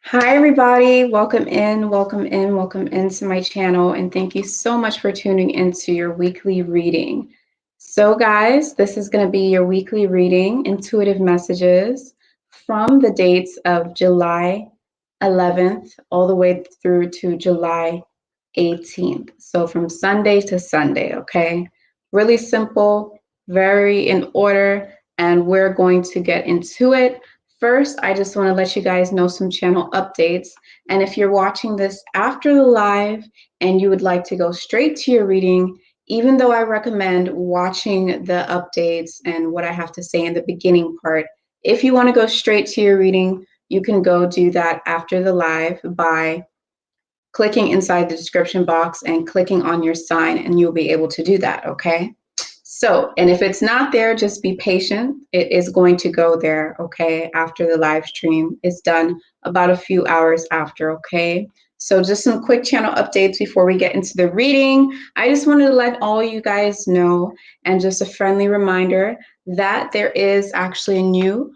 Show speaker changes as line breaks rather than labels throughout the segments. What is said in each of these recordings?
Hi everybody, welcome into my channel, and thank you so much for tuning into your weekly reading. So guys, this is going to be your weekly reading, intuitive messages from the dates of July 11th all the way through to July 18th. So from Sunday to Sunday, okay? Really simple, very in order, and we're going to get into it. First, I just want to let you guys know some channel updates. And if you're watching this after the live and you would like to go straight to your reading, even though I recommend watching the updates and what I have to say in the beginning part, if you want to go straight to your reading, you can go do that after the live by clicking inside the description box and clicking on your sign, and you'll be able to do that, okay? So, and if it's not there, just be patient. It is going to go there, okay, after the live stream is done, about a few hours after, okay? So just some quick channel updates before we get into the reading. I just wanted to let all you guys know, and just a friendly reminder that there is actually a new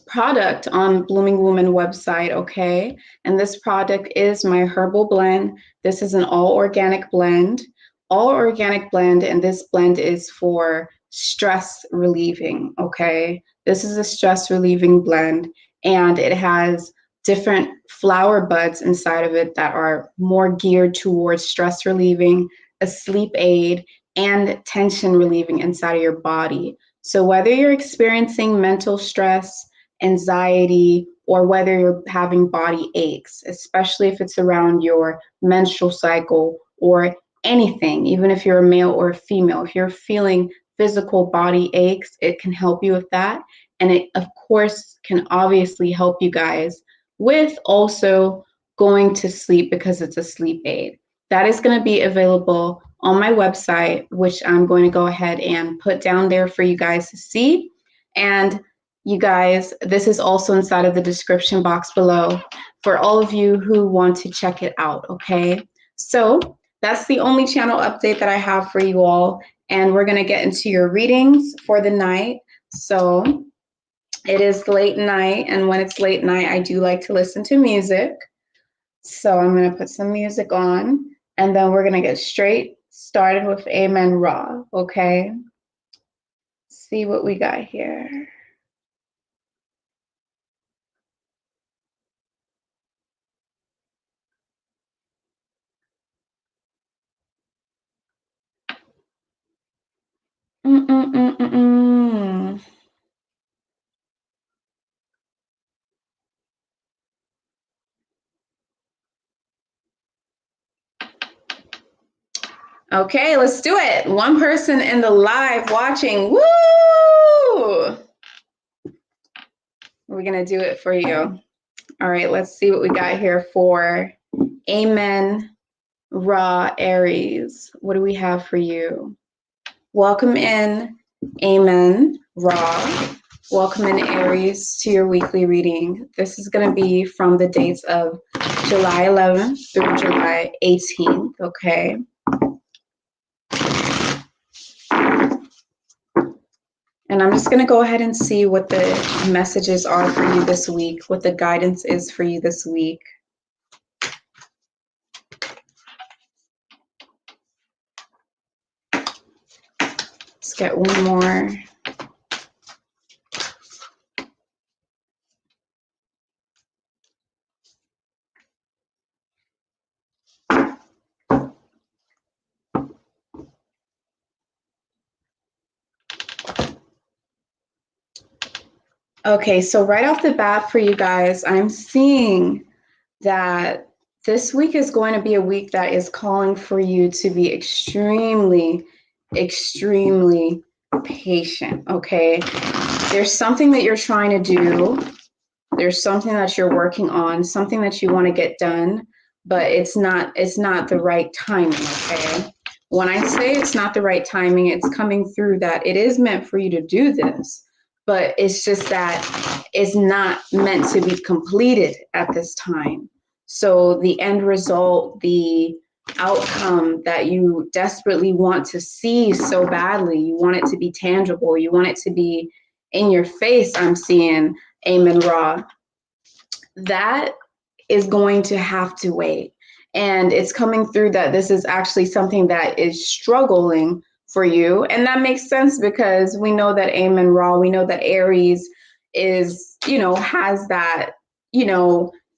product on Blooming Woman website, okay? And this product is my herbal blend. This is an all organic blend, and this blend is for stress relieving, okay? This is a stress relieving blend, and it has different flower buds inside of it that are more geared towards stress relieving, a sleep aid, and tension relieving inside of your body. So whether you're experiencing mental stress, anxiety, or whether you're having body aches, especially if it's around your menstrual cycle or anything, even if you're a male or a female, if you're feeling physical body aches, it can help you with that. And it, of course, can obviously help you guys with also going to sleep because it's a sleep aid. That is going to be available on my website, which I'm going to go ahead and put down there for you guys to see. And you guys, this is also inside of the description box below for all of you who want to check it out, okay? So that's the only channel update that I have for you all, and we're gonna get into your readings for the night. So it is late night, and when it's late night, I do like to listen to music. So I'm gonna put some music on, and then we're gonna get straight started with Amen Ra, okay? See what we got here. Okay, let's do it. One person in the live watching. Woo! We're going to do it for you. All right, let's see what we got here for Amen Ra Aries. What do we have for you? Welcome in, Amen Ra. Welcome in, Aries, to your weekly reading. This is going to be from the dates of July 11th through July 18th, okay? And I'm just going to go ahead and see what the messages are for you this week, what the guidance is for you this week. Let's get one more. Okay, so right off the bat for you guys, I'm seeing that this week is going to be a week that is calling for you to be extremely, extremely patient, okay? There's something that you're trying to do. There's something that you're working on, something that you want to get done, but it's not the right timing, okay? When I say it's not the right timing, it's coming through that it is meant for you to do this, but it's just that it's not meant to be completed at this time. So the end result, the outcome that you desperately want to see so badly, you want it to be tangible, you want it to be in your face, I'm seeing, Amen Ra. that is going to have to wait. And it's coming through that this is actually something that is struggling for you. And that makes sense because we know that Amen Ra, we know that Aries is, has that,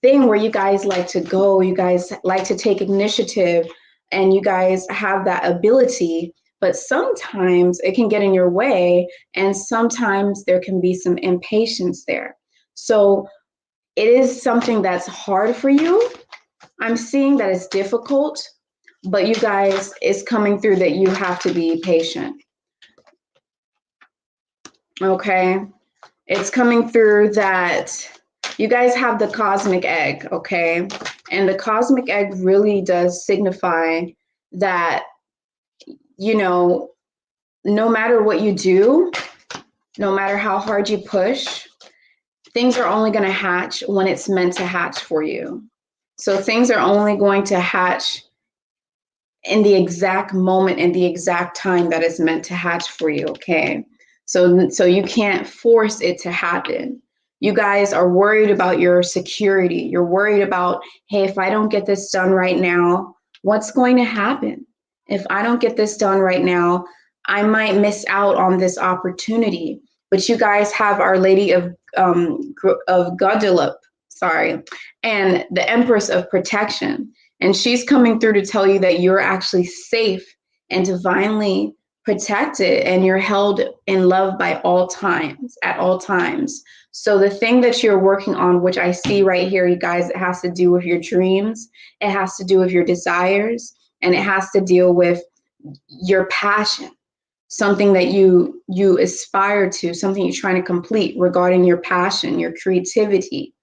thing where you guys like to go, you guys like to take initiative, and you guys have that ability. But sometimes it can get in your way, and sometimes there can be some impatience there. So it is something that's hard for you. I'm seeing that it's difficult, but you guys, it's coming through that you have to be patient. Okay? It's coming through that you guys have the cosmic egg, okay? And the cosmic egg really does signify that, no matter what you do, no matter how hard you push, things are only going to hatch when it's meant to hatch for you. So things are only going to hatch in the exact moment and the exact time that it's meant to hatch for you, okay? So you can't force it to happen. You guys are worried about your security. You're worried about, hey, if I don't get this done right now, what's going to happen? If I don't get this done right now, I might miss out on this opportunity. But you guys have Our Lady of Guadalupe, and the Empress of Protection. And she's coming through to tell you that you're actually safe and divinely protected, and you're held in love by all times, at all times. So the thing that you're working on, which I see right here, you guys, it has to do with your dreams, it has to do with your desires, and it has to deal with your passion, something that you aspire to, something you're trying to complete regarding your passion, your creativity.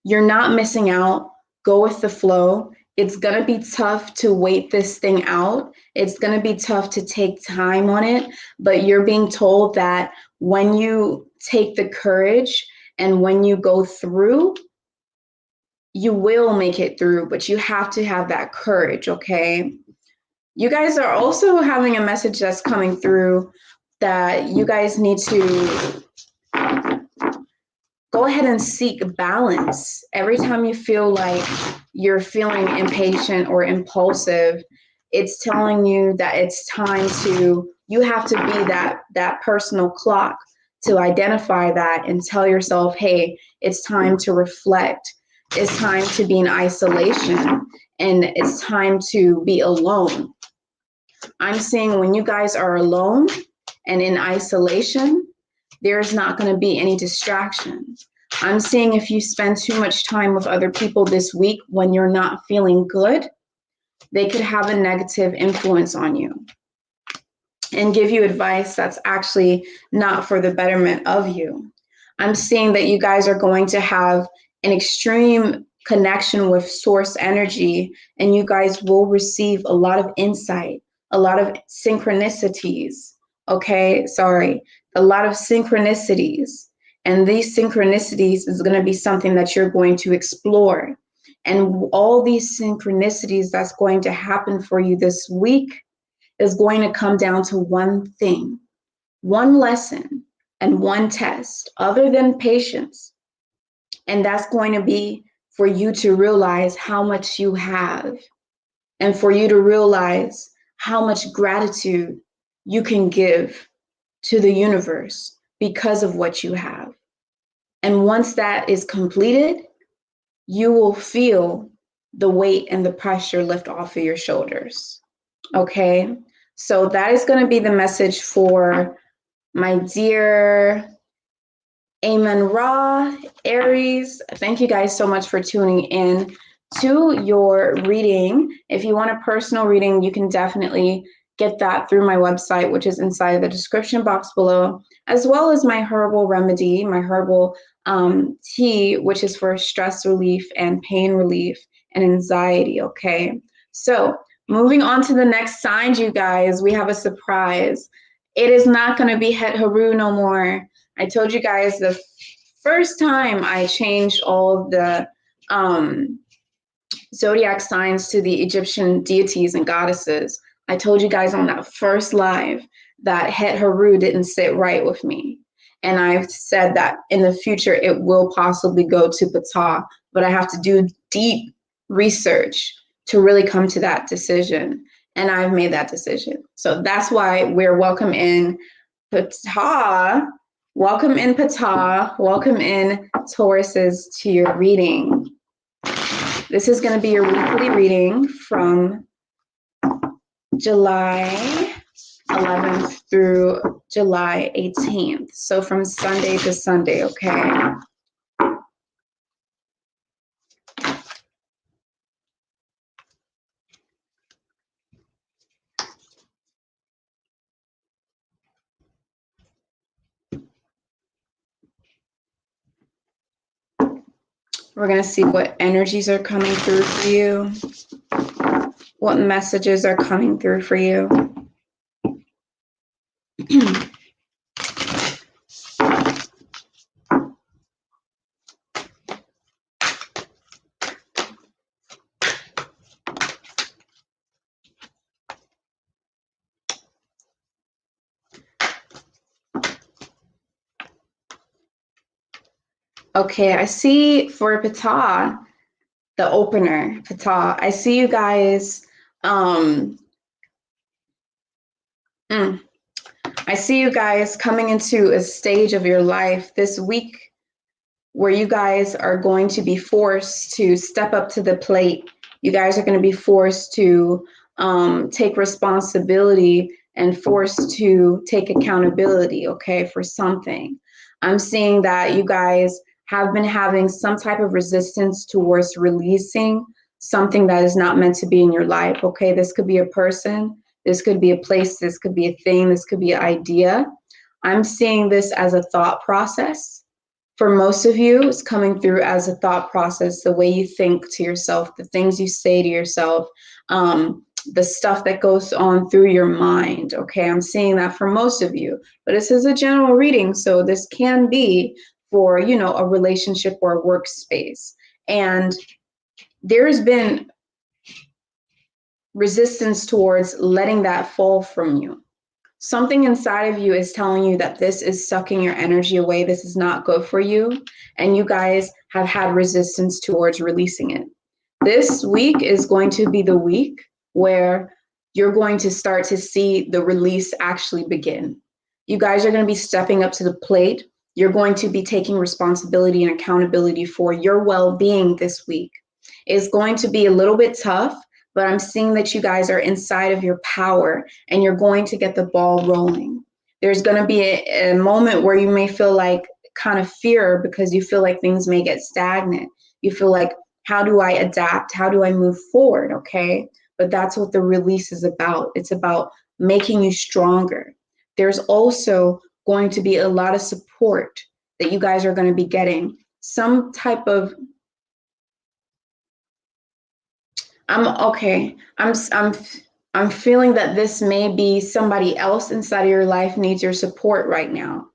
You're not missing out. Go with the flow. It's going to be tough to wait this thing out. It's going to be tough to take time on it, but you're being told that when you take the courage and when you go through, you will make it through, but you have to have that courage, okay? You guys are also having a message that's coming through that you guys need to go ahead and seek balance. Every time you feel like you're feeling impatient or impulsive, it's telling you that it's time to, you have to be that personal clock to identify that and tell yourself, hey, it's time to reflect. It's time to be in isolation, and it's time to be alone. I'm seeing when you guys are alone and in isolation, there's not going to be any distractions. I'm seeing if you spend too much time with other people this week when you're not feeling good, they could have a negative influence on you and give you advice that's actually not for the betterment of you. I'm seeing that you guys are going to have an extreme connection with source energy, and you guys will receive a lot of insight, a lot of synchronicities. Okay, a lot of synchronicities. And these synchronicities is going to be something that you're going to explore. And all these synchronicities that's going to happen for you this week is going to come down to one thing, one lesson, and one test, other than patience. And that's going to be for you to realize how much you have, and for you to realize how much gratitude you can give to the universe because of what you have. And once that is completed, you will feel the weight and the pressure lift off of your shoulders. Okay? So that is going to be the message for my dear Amen Ra, Aries. Thank you guys so much for tuning in to your reading. If you want a personal reading, you can definitely get that through my website, which is inside the description box below, as well as my herbal remedy, my herbal tea, which is for stress relief and pain relief and anxiety, okay? So moving on to the next sign, you guys, we have a surprise. It is not going to be Het Haru no more. I told you guys the first time I changed all of the zodiac signs to the Egyptian deities and goddesses. I told you guys on that first live that Het Haru didn't sit right with me. And I've said that in the future, it will possibly go to Ptah, but I have to do deep research to really come to that decision. And I've made that decision. So that's why we're welcome in Ptah. Welcome in Ptah. Welcome in Tauruses to your reading. This is going to be your weekly reading from July 11th through July 18th. So from Sunday to Sunday, okay? We're going to see what energies are coming through for you, what messages are coming through for you. Okay, I see for Ptah, the opener, Ptah, I see you guys, I see you guys coming into a stage of your life this week where you guys are going to be forced to step up to the plate. You guys are going to be forced to take responsibility and forced to take accountability, okay, for something. I'm seeing that you guys have been having some type of resistance towards releasing something that is not meant to be in your life, okay? This could be a person, this could be a place, this could be a thing, this could be an idea. I'm seeing this as a thought process. For most of you, it's coming through as a thought process, the way you think to yourself, the things you say to yourself, the stuff that goes on through your mind, okay? I'm seeing that for most of you, but this is a general reading, so this can be for, you know, a relationship or a workspace. And there's been resistance towards letting that fall from you. Something inside of you is telling you that this is sucking your energy away. This is not good for you. And you guys have had resistance towards releasing it. This week is going to be the week where you're going to start to see the release actually begin. You guys are going to be stepping up to the plate. You're going to be taking responsibility and accountability for your well-being this week. It's going to be a little bit tough, but I'm seeing that you guys are inside of your power and you're going to get the ball rolling. There's going to be a moment where you may feel like kind of fear because you feel like things may get stagnant. You feel like, how do I adapt? How do I move forward? Okay. But that's what the release is about. It's about making you stronger. There's also going to be a lot of support that you guys are going to be getting. Some type of I'm feeling that this may be somebody else inside of your life needs your support right now.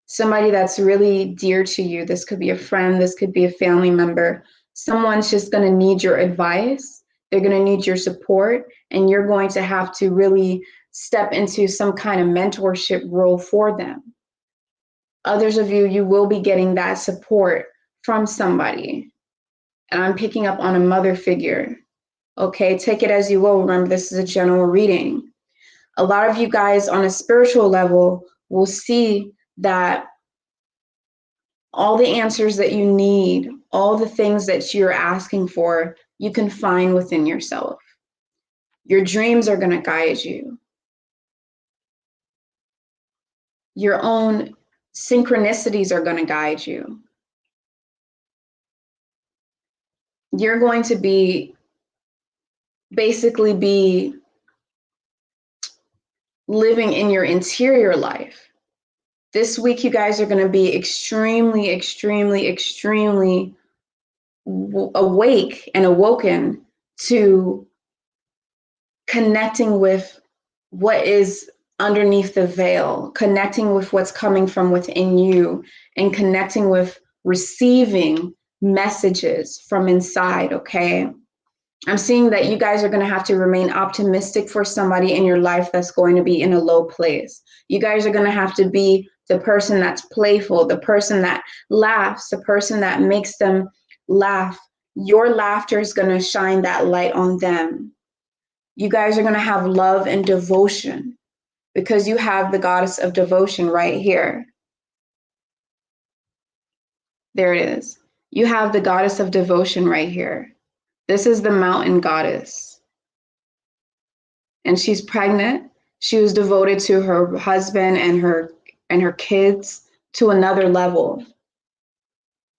Somebody that's really dear to you. This could be a friend, this could be a family member. Someone's just going to need your advice. They're going to need your support, and you're going to have to really step into some kind of mentorship role for them. Others of you, you will be getting that support from somebody. And I'm picking up on a mother figure. Okay, take it as you will. Remember, this is a general reading. A lot of you guys on a spiritual level will see that all the answers that you need, all the things that you're asking for, you can find within yourself. Your dreams are going to guide you. Your own synchronicities are going to guide you. You're going to basically be living in your interior life. This week, you guys are going to be extremely, extremely, extremely awake and awoken to connecting with what is underneath the veil, connecting with what's coming from within you, and connecting with receiving messages from inside, okay? I'm seeing that you guys are going to have to remain optimistic for somebody in your life that's going to be in a low place. You guys are going to have to be the person that's playful, the person that laughs, the person that makes them laugh. Your laughter is going to shine that light on them. You guys are going to have love and devotion because you have the goddess of devotion right here. There it is. You have the goddess of devotion right here. This is the mountain goddess. And she's pregnant. She was devoted to her husband and her kids to another level.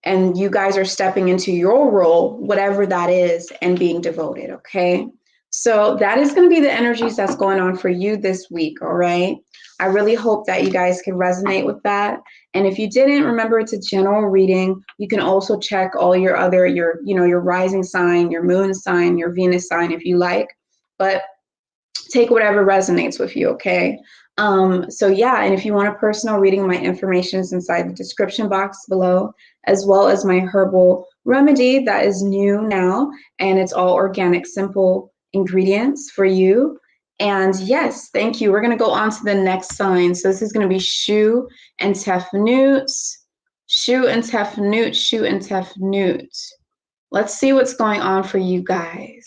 And you guys are stepping into your role, whatever that is, and being devoted, okay? So that is going to be the energies that's going on for you this week, all right? I really hope that you guys can resonate with that. And if you didn't, remember it's a general reading. You can also check all your other, your rising sign, your moon sign, your Venus sign if you like. But take whatever resonates with you, okay? So yeah, and if you want a personal reading, my information is inside the description box below, as well as my herbal remedy that is new now, and it's all organic, simple ingredients for you. And yes, thank you. We're going to go on to the next sign. So this is going to be Shu and Tefnut. Shu and Tefnut, Shu and Tefnut. Let's see what's going on for you guys.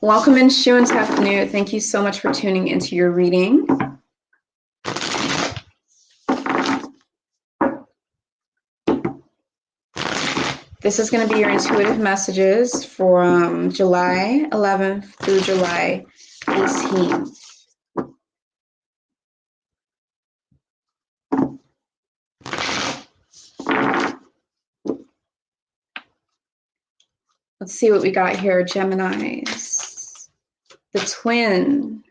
Welcome in, Shu and Tefnut. Thank you so much for tuning into your reading. This is going to be your intuitive messages from July 11th through July 18th. Let's see what we got here, Geminis. The twin.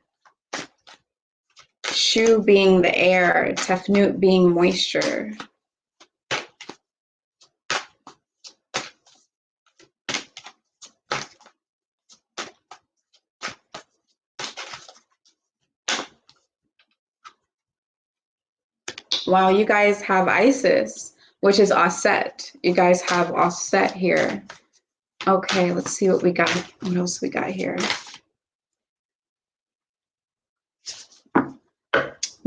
Shu being the air, Tefnut being moisture. Wow, you guys have Isis, which is Auset. You guys have Auset here. Okay, let's see what we got. What else we got here?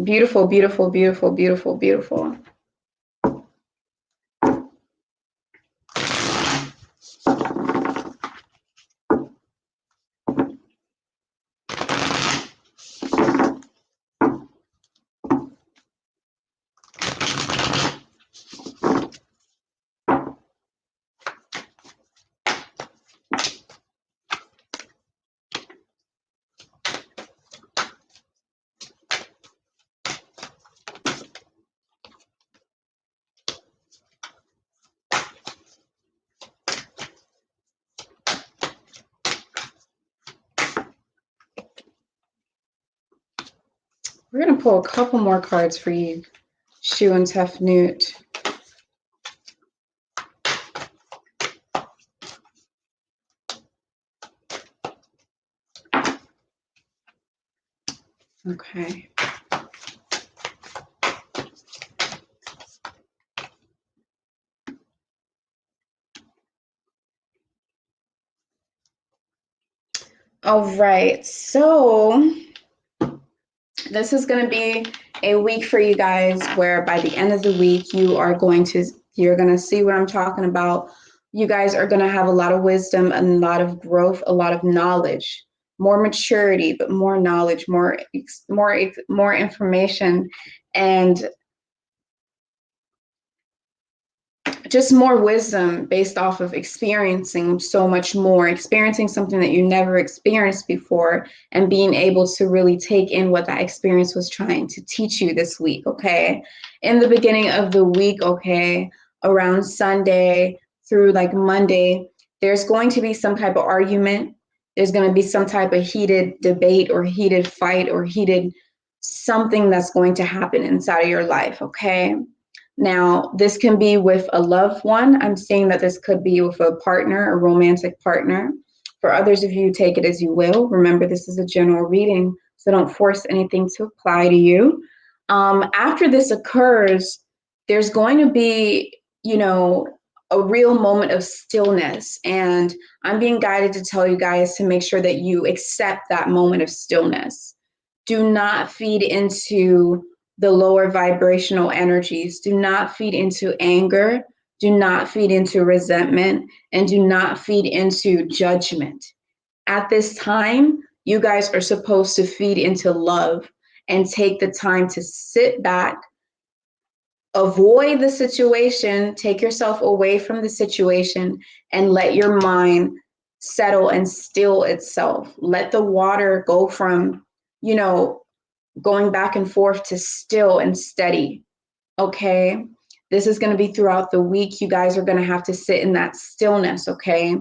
Beautiful, beautiful, beautiful, beautiful, beautiful. We're going to pull a couple more cards for you, Shu and Tefnut. Okay. All right, so this is going to be a week for you guys where by the end of the week you're going to see what I'm talking about. You guys are going to have a lot of wisdom and a lot of growth, a lot of knowledge, more maturity, but more knowledge, more information, and just more wisdom based off of experiencing so much more, experiencing something that you never experienced before, and being able to really take in what that experience was trying to teach you this week, okay? In the beginning of the week, okay, around Sunday through like Monday, there's going to be some type of argument. There's going to be some type of heated debate or heated fight or heated something that's going to happen inside of your life, okay? Now, this can be with a loved one. I'm saying that this could be with a partner, a romantic partner. For others of you, take it as you will. Remember, this is a general reading, so don't force anything to apply to you. After this occurs, there's going to be, you know, a real moment of stillness. And I'm being guided to tell you guys to make sure that you accept that moment of stillness. Do not feed into the lower vibrational energies. Do not feed into anger. Do not feed into resentment. And do not feed into judgment. At this time, you guys are supposed to feed into love and take the time to sit back, avoid the situation, take yourself away from the situation, and let your mind settle and still itself. Let the water go from, you know, going back and forth to still and steady. Okay. This is going to be throughout the week. You guys are going to have to sit in that stillness. Okay.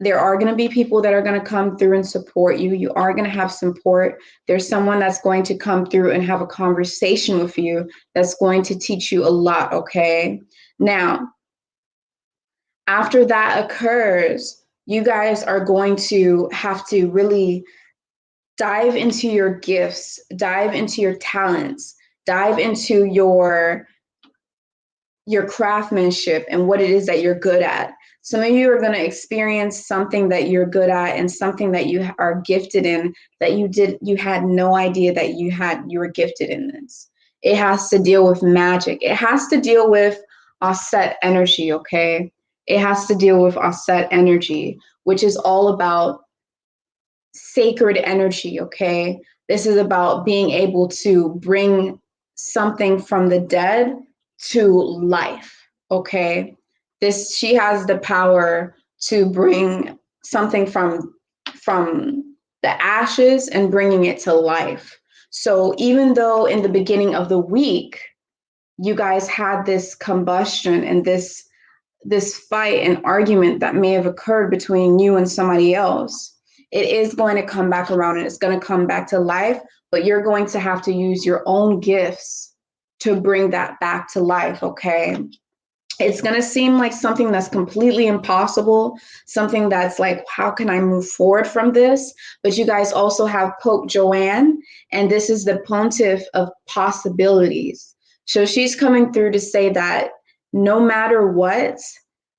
There are going to be people that are going to come through and support you. You are going to have support. There's someone that's going to come through and have a conversation with you that's going to teach you a lot, okay? Now, after that occurs, you guys are going to have to really dive into your gifts, dive into your talents, dive into your craftsmanship and what it is that you're good at. Some of you are going to experience something that you're good at and something that you are gifted in that you had no idea that you were gifted in this. It has to deal with magic. It has to deal with Auset energy, okay? It has to deal with Auset energy, which is all about sacred energy, okay? This is about being able to bring something from the dead to life, okay? She has the power to bring something from the ashes and bringing it to life. So even though in the beginning of the week you guys had this combustion and this fight and argument that may have occurred between you and somebody else, it is going to come back around and it's going to come back to life, but you're going to have to use your own gifts to bring that back to life, okay? It's going to seem like something that's completely impossible, something that's like, how can I move forward from this? But you guys also have Pope Joanne, and this is the pontiff of possibilities. So she's coming through to say that no matter what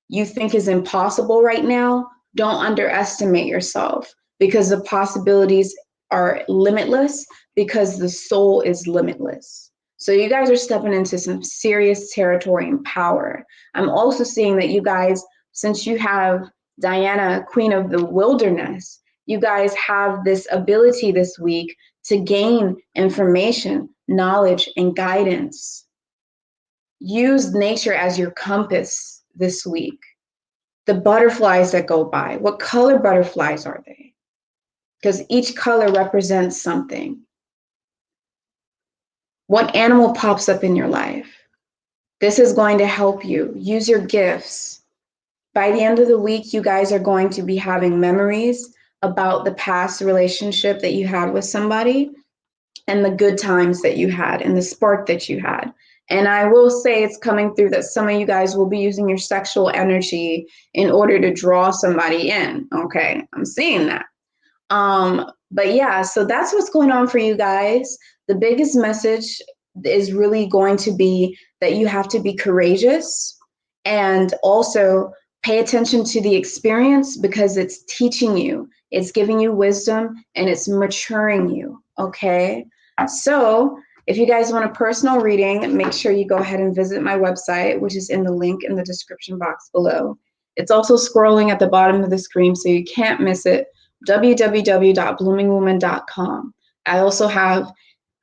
you think is impossible right now, don't underestimate yourself, because the possibilities are limitless, because the soul is limitless. So you guys are stepping into some serious territory and power. I'm also seeing that you guys, since you have Diana, Queen of the Wilderness, you guys have this ability this week to gain information, knowledge, and guidance. Use nature as your compass this week. The butterflies that go by, what color butterflies are they? Because each color represents something. What animal pops up in your life? This is going to help you. Use your gifts. By the end of the week, you guys are going to be having memories about the past relationship that you had with somebody and the good times that you had and the spark that you had. And I will say it's coming through that some of you guys will be using your sexual energy in order to draw somebody in. Okay, I'm seeing that. But yeah, so that's what's going on for you guys. The biggest message is really going to be that you have to be courageous and also pay attention to the experience, because it's teaching you, it's giving you wisdom, and it's maturing you, okay? So if you guys want a personal reading, make sure you go ahead and visit my website, which is in the link in the description box below. It's also scrolling at the bottom of the screen, so you can't miss it. www.bloomingwoman.com. I also have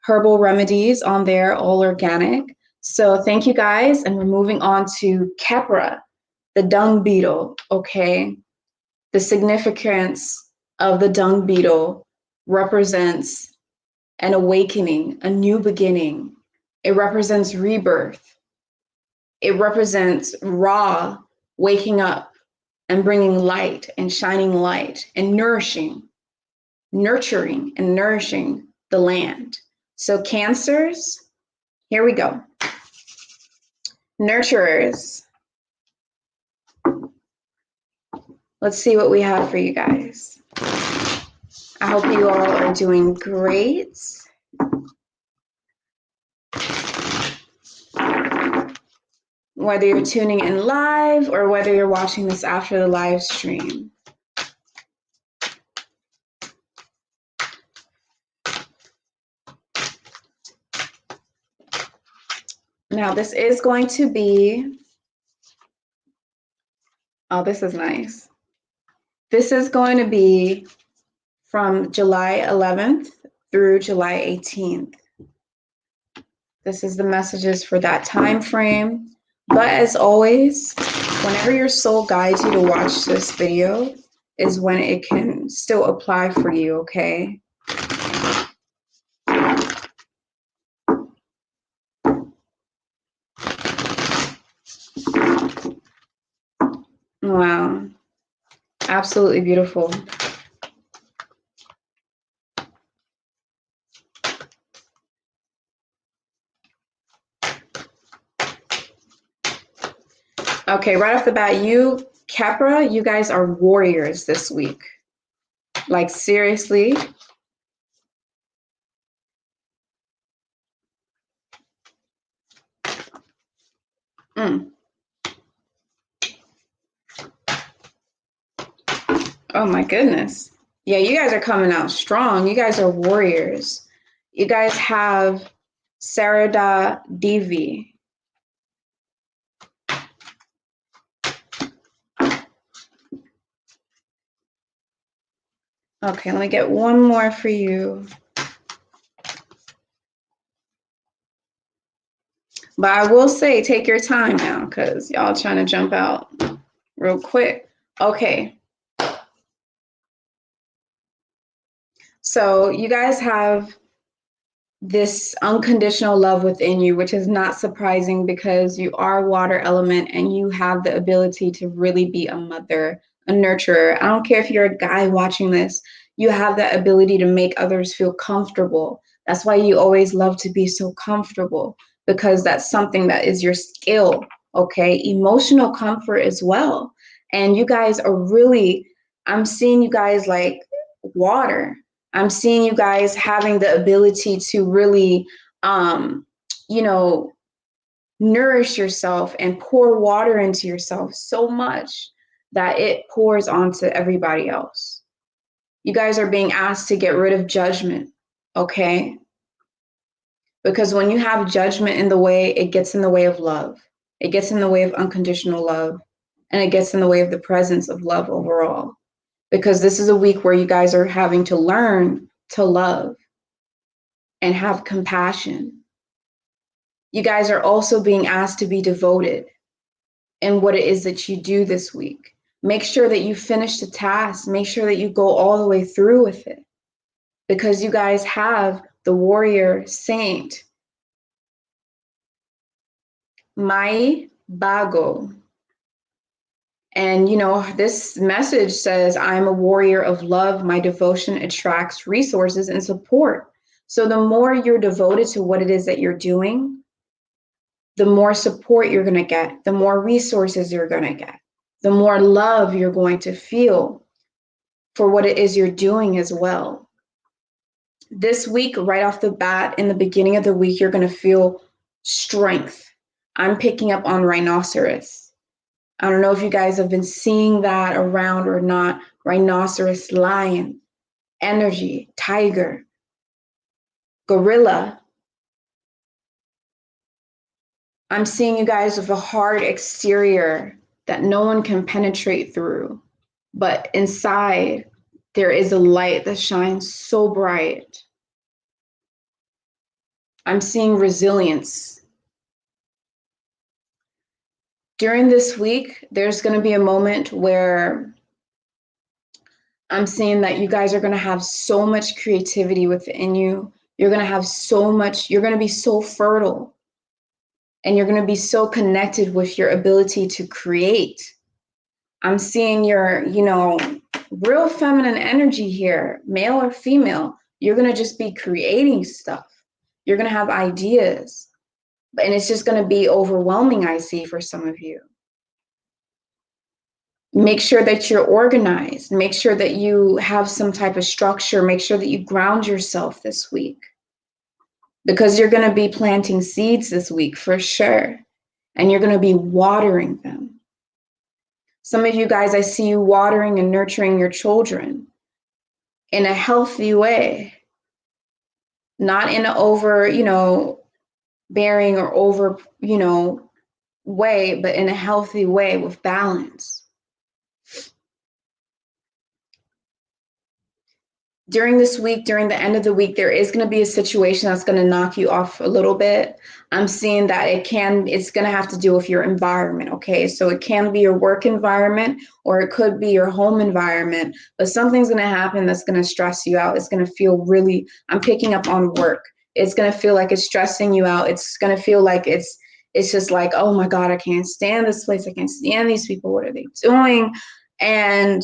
herbal remedies on there, all organic. So thank you guys, and we're moving on to Kephra, the dung beetle, okay? The significance of the dung beetle represents an awakening, a new beginning. It represents rebirth. It represents Ra waking up and bringing light and shining light and nurturing and nourishing the land. So Cancers, here we go. Nurturers. Let's see what we have for you guys. I hope you all are doing great. whether you're tuning in live or whether you're watching this after the live stream. Now, this is going to be, oh, this is nice. This is going to be from July 11th through July 18th. This is the messages for that time frame. But as always, whenever your soul guides you to watch this video is when it can still apply for you, okay? Wow. Absolutely beautiful. Okay, right off the bat, you, Kephra, you guys are warriors this week. Like, seriously. Oh my goodness. Yeah, you guys are coming out strong. You guys are warriors. You guys have Sarada Devi. Okay, let me get one more for you. But I will say, take your time now, because y'all trying to jump out real quick. Okay. So you guys have this unconditional love within you, which is not surprising because you are water element and you have the ability to really be a mother, a nurturer. I don't care if you're a guy watching this, you have that ability to make others feel comfortable. That's why you always love to be so comfortable, because that's something that is your skill, okay? Emotional comfort as well. And you guys are really, I'm seeing you guys like water. I'm seeing you guys having the ability to really, you know, nourish yourself and pour water into yourself so much that it pours onto everybody else. You guys are being asked to get rid of judgment, okay? Because when you have judgment in the way, it gets in the way of love. It gets in the way of unconditional love, and it gets in the way of the presence of love overall. Because this is a week where you guys are having to learn to love and have compassion. You guys are also being asked to be devoted in what it is that you do this week. Make sure that you finish the task. Make sure that you go all the way through with it. Because you guys have the warrior saint, Mai Bago. And, you know, this message says, I'm a warrior of love. My devotion attracts resources and support. So the more you're devoted to what it is that you're doing, the more support you're going to get, the more resources you're going to get, the more love you're going to feel for what it is you're doing as well. This week, right off the bat, in the beginning of the week, you're going to feel strength. I'm picking up on rhinoceros. I don't know if you guys have been seeing that around or not. Rhinoceros, lion, energy, tiger, gorilla. I'm seeing you guys with a hard exterior that no one can penetrate through. But inside, there is a light that shines so bright. I'm seeing resilience. During this week, there's going to be a moment where I'm seeing that you guys are going to have so much creativity within you. You're going to have so much, you're going to be so fertile. And you're going to be so connected with your ability to create. I'm seeing your, you know, real feminine energy here, male or female. You're going to just be creating stuff. You're going to have ideas. And it's just going to be overwhelming, I see, for some of you. Make sure that you're organized. Make sure that you have some type of structure. Make sure that you ground yourself this week. Because you're going to be planting seeds this week for sure. and you're going to be watering them. Some of you guys, I see you watering and nurturing your children in a healthy way, not in an over, bearing or over, way, but in a healthy way with balance. During this week, during the end of the week, there is going to be a situation that's going to knock you off a little bit. I'm seeing that it's going to have to do with your environment, okay? So it can be your work environment or it could be your home environment, but something's going to happen that's going to stress you out. It's going to feel really, I'm picking up on work. It's going to feel like it's stressing you out. It's going to feel like it's just like, oh my God, I can't stand this place. I can't stand these people. What are they doing? And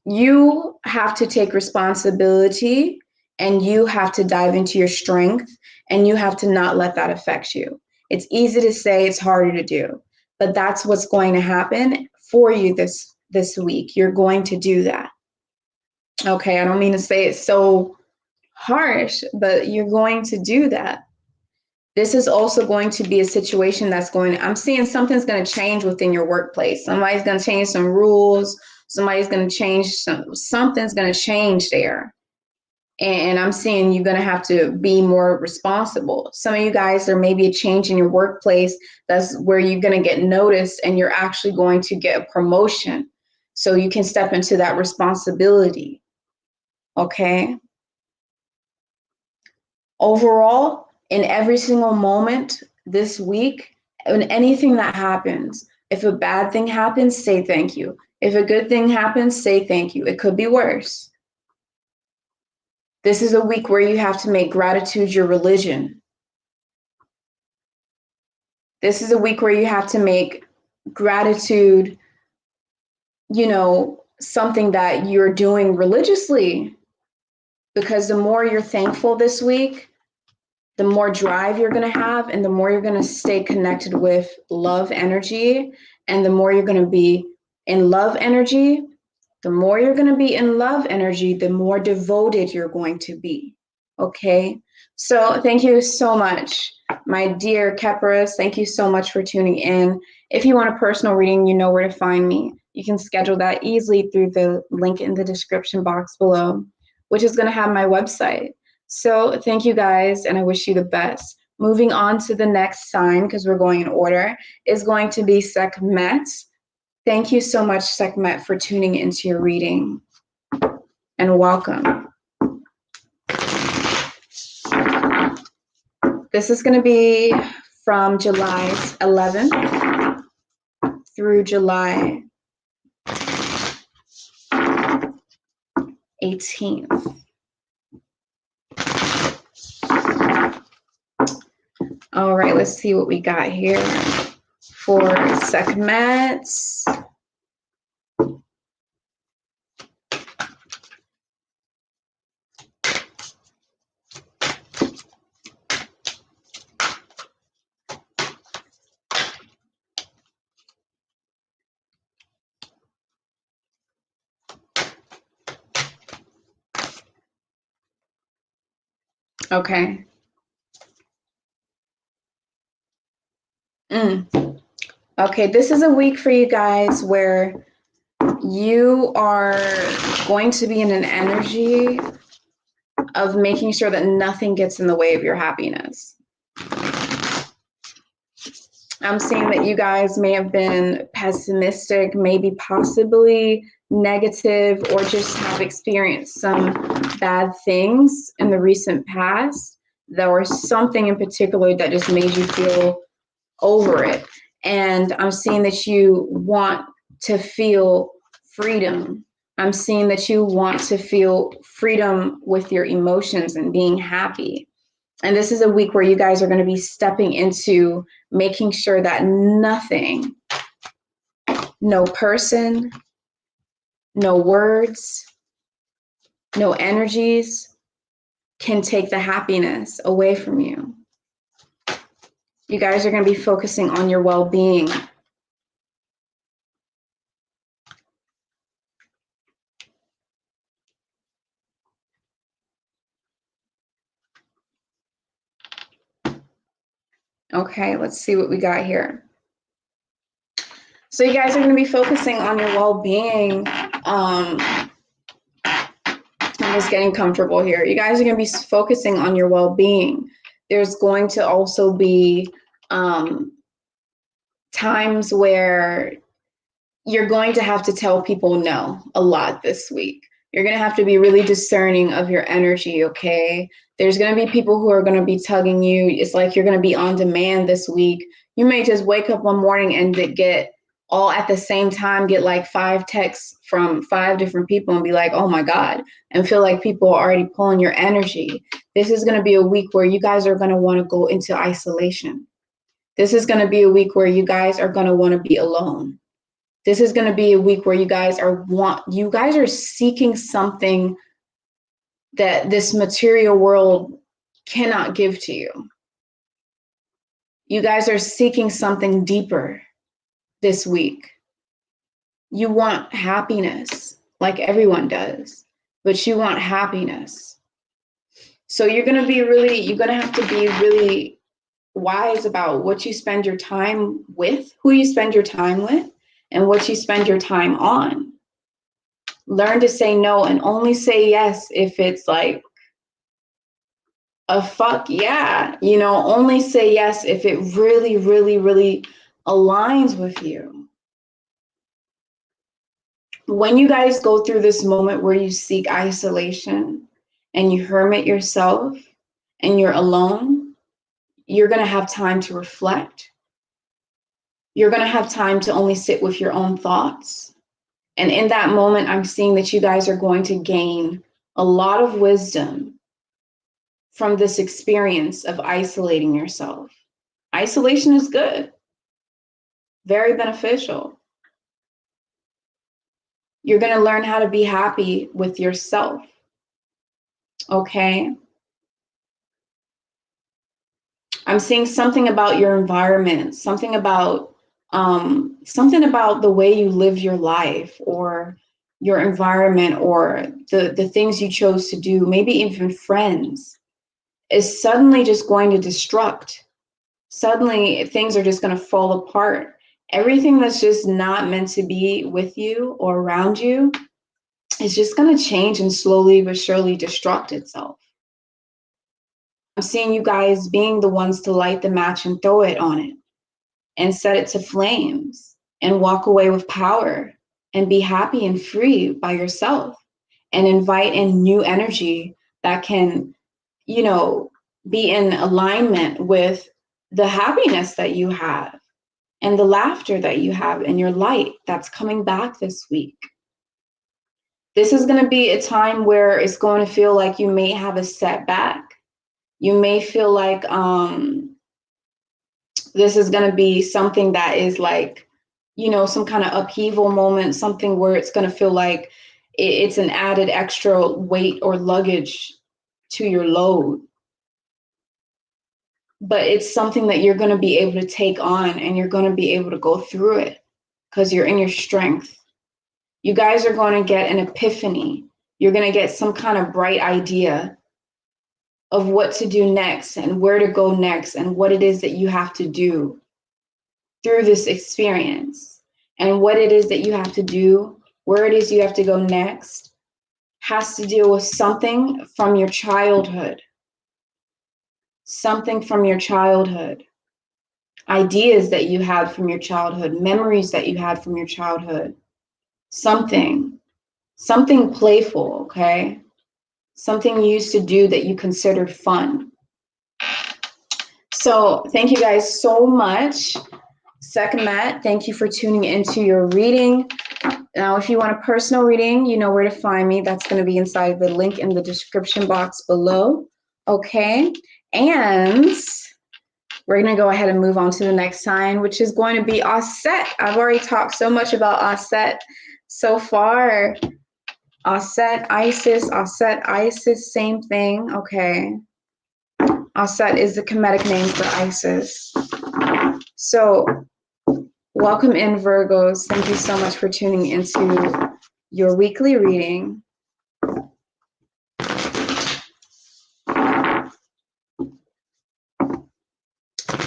you have to take responsibility and you have to dive into your strength and you have to not let that affect you. It's easy to say, it's harder to do, but that's what's going to happen for you this week. You're going to do that. Okay, I don't mean to say it so harsh, but you're going to do that. This is also going to be a situation I'm seeing something's going to change within your workplace. Somebody's going to change some rules. Somebody's going to change something's going to change there. And I'm seeing you're going to have to be more responsible. Some of you guys, there may be a change in your workplace. That's where you're going to get noticed and you're actually going to get a promotion. So you can step into that responsibility. Okay. Overall, in every single moment this week, in anything that happens, if a bad thing happens, say thank you. If a good thing happens, say thank you. It could be worse. This is a week where you have to make gratitude your religion. This is a week where you have to make gratitude, something that you're doing religiously. Because the more you're thankful this week, the more drive you're going to have and the more you're going to stay connected with love energy. And the more you're going to be in love energy, the more you're going to be in love energy, the more devoted you're going to be. Okay. So thank you so much, my dear Kephras. Thank you so much for tuning in. If you want a personal reading, you know where to find me. You can schedule that easily through the link in the description box below, which is going to have my website. So thank you guys, and I wish you the best. Moving on to the next sign, because we're going in order, is going to be Sekhmet. Thank you so much, Sekhmet, for tuning into your reading, and welcome. This is going to be from July 11th through July 18th. All right, let's see what we got here for Sekhmet. Okay. Okay, this is a week for you guys where you are going to be in an energy of making sure that nothing gets in the way of your happiness. I'm seeing that you guys may have been pessimistic, maybe possibly negative, or just have experienced some bad things in the recent past. There was something in particular that just made you feel over it. And I'm seeing that you want to feel freedom. I'm seeing that you want to feel freedom with your emotions and being happy. And this is a week where you guys are going to be stepping into making sure that nothing, no person, no words, no energies can take the happiness away from you. You guys are going to be focusing on your well-being. Okay, let's see what we got here. So you guys are going to be focusing on your well-being. I'm just getting comfortable here. You guys are going to be focusing on your well-being. There's going to also be times where you're going to have to tell people no a lot this week. You're going to have to be really discerning of your energy, okay? There's going to be people who are going to be tugging you. It's like you're going to be on demand this week. You may just wake up one morning and get all at the same time, get like 5 texts from 5 different people and be like, oh my God, and feel like people are already pulling your energy. This is going to be a week where you guys are going to want to go into isolation. This is going to be a week where you guys are going to want to be alone. This is going to be a week where you guys are seeking something that this material world cannot give to you. You guys are seeking something deeper this week. You want happiness, like everyone does, but you want happiness. So you're going to have to be really wise about what you spend your time with, who you spend your time with, and what you spend your time on. Learn to say no and only say yes if it's like a fuck yeah. You know, only say yes if it really, really, really aligns with you. When you guys go through this moment where you seek isolation and you hermit yourself and you're alone, you're going to have time to reflect. You're going to have time to only sit with your own thoughts. And in that moment, I'm seeing that you guys are going to gain a lot of wisdom from this experience of isolating yourself. Isolation is good, very beneficial. You're going to learn how to be happy with yourself. Okay? I'm seeing something about your environment, something about the way you live your life, or your environment, or the things you chose to do, maybe even friends, is suddenly just going to destruct. Suddenly things are just going to fall apart. Everything that's just not meant to be with you or around you is just going to change and slowly but surely destruct itself. I'm seeing you guys being the ones to light the match and throw it on it and set it to flames and walk away with power and be happy and free by yourself and invite in new energy that can, you know, be in alignment with the happiness that you have and the laughter that you have and your light that's coming back this week. This is going to be a time where it's going to feel like you may have a setback. You may feel like this is going to be something that is like, you know, some kind of upheaval moment, something where it's going to feel like it's an added extra weight or luggage to your load. But it's something that you're going to be able to take on, and you're going to be able to go through it because you're in your strength. You guys are going to get an epiphany. You're going to get some kind of bright idea of what to do next and where to go next and what it is that you have to do through this experience. And what it is that you have to do, where it is you have to go next, has to deal with something from your childhood. Something from your childhood. Ideas that you had from your childhood, memories that you had from your childhood. Something playful, okay? Something you used to do that you considered fun. So thank you guys so much. Sekhmet, thank you for tuning into your reading. Now, if you want a personal reading, you know where to find me. That's going to be inside the link in the description box below. Okay, and we're going to go ahead and move on to the next sign, which is going to be Auset. I've already talked so much about Auset so far. Auset, Isis, same thing. Okay. Auset is the Kemetic name for Isis. So welcome in, Virgos. Thank you so much for tuning into your weekly reading.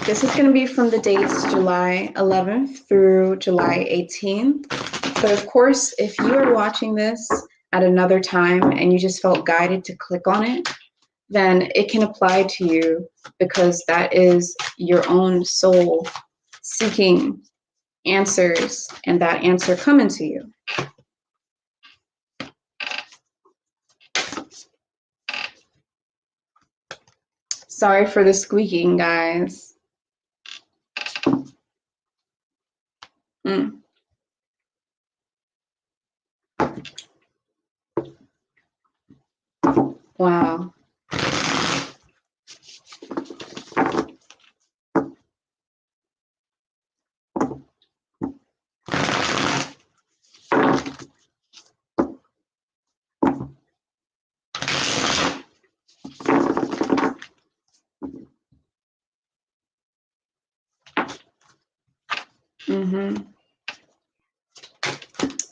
This is going to be from the dates July 11th through July 18th. But of course, if you are watching this at another time and you just felt guided to click on it, then it can apply to you because that is your own soul seeking answers and that answer coming to you. Sorry for the squeaking, guys. Wow.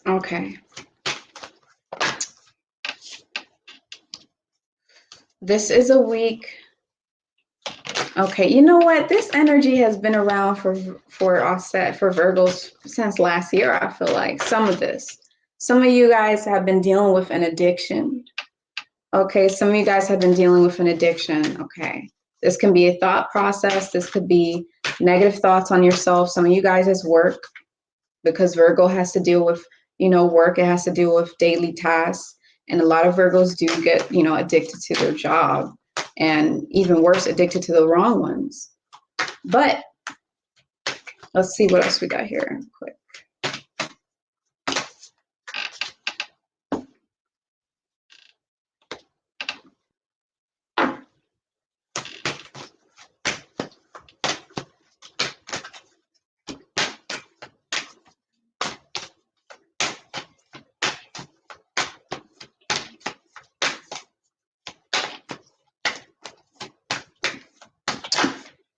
Okay. This is a week. Okay, you know what? This energy has been around for Auset, for Virgos since last year, I feel like. Some of you guys have been dealing with an addiction. Okay, some of you guys have been dealing with an addiction. Okay, this can be a thought process. This could be negative thoughts on yourself. Some of you guys is work, because Virgo has to deal with, work. It has to deal with daily tasks. And a lot of Virgos do get, addicted to their job, and even worse, addicted to the wrong ones. But let's see what else we got here quick.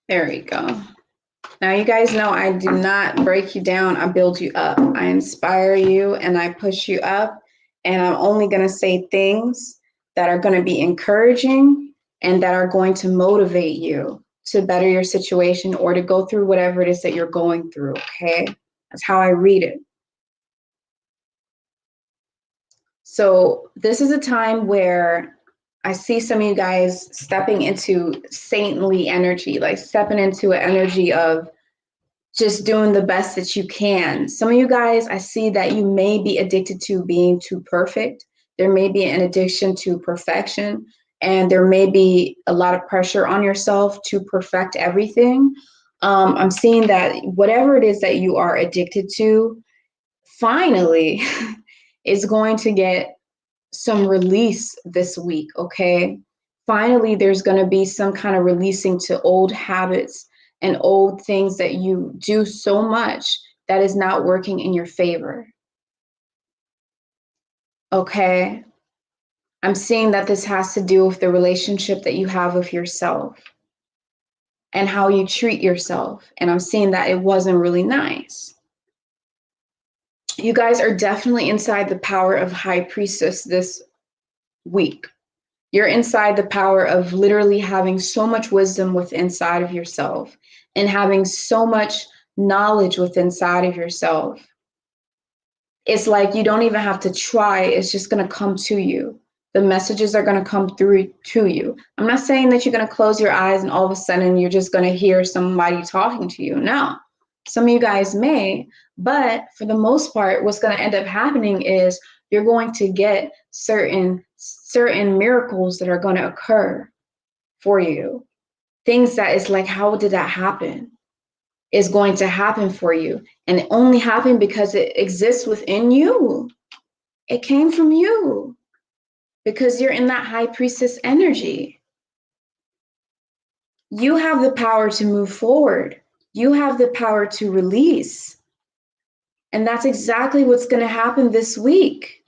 There we go. Now, you guys know I do not break you down. I build you up. I inspire you and I push you up. And I'm only going to say things that are going to be encouraging and that are going to motivate you to better your situation or to go through whatever it is that you're going through, okay? That's how I read it. So this is a time where I see some of you guys stepping into saintly energy, like stepping into an energy of just doing the best that you can. Some of you guys, I see that you may be addicted to being too perfect. There may be an addiction to perfection, and there may be a lot of pressure on yourself to perfect everything. I'm seeing that whatever it is that you are addicted to, finally, is going to get some release this week, okay? Finally, there's going to be some kind of releasing to old habits and old things that you do so much that is not working in your favor. Okay? I'm seeing that this has to do with the relationship that you have with yourself and how you treat yourself. And I'm seeing that it wasn't really nice. You guys are definitely inside the power of High Priestess this week. You're inside the power of literally having so much wisdom within inside of yourself and having so much knowledge within inside of yourself. It's like you don't even have to try. It's just going to come to you. The messages are going to come through to you. I'm not saying that you're going to close your eyes and all of a sudden you're just going to hear somebody talking to you. No, some of you guys may, but for the most part, what's going to end up happening is you're going to get certain miracles that are going to occur for you. Things that is like, how did that happen? Is going to happen for you. And it only happened because it exists within you. It came from you because you're in that High Priestess energy. You have the power to move forward. You have the power to release. And that's exactly what's going to happen this week.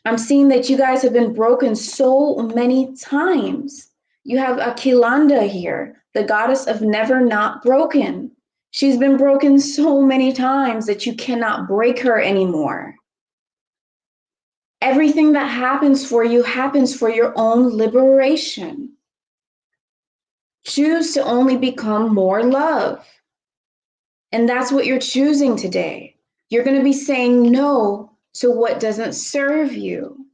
I'm seeing that you guys have been broken so many times. You have Aquilanda here, the goddess of never not broken. She's been broken so many times that you cannot break her anymore. Everything that happens for you happens for your own liberation. Choose to only become more love. And that's what you're choosing today. You're going to be saying no to what doesn't serve you.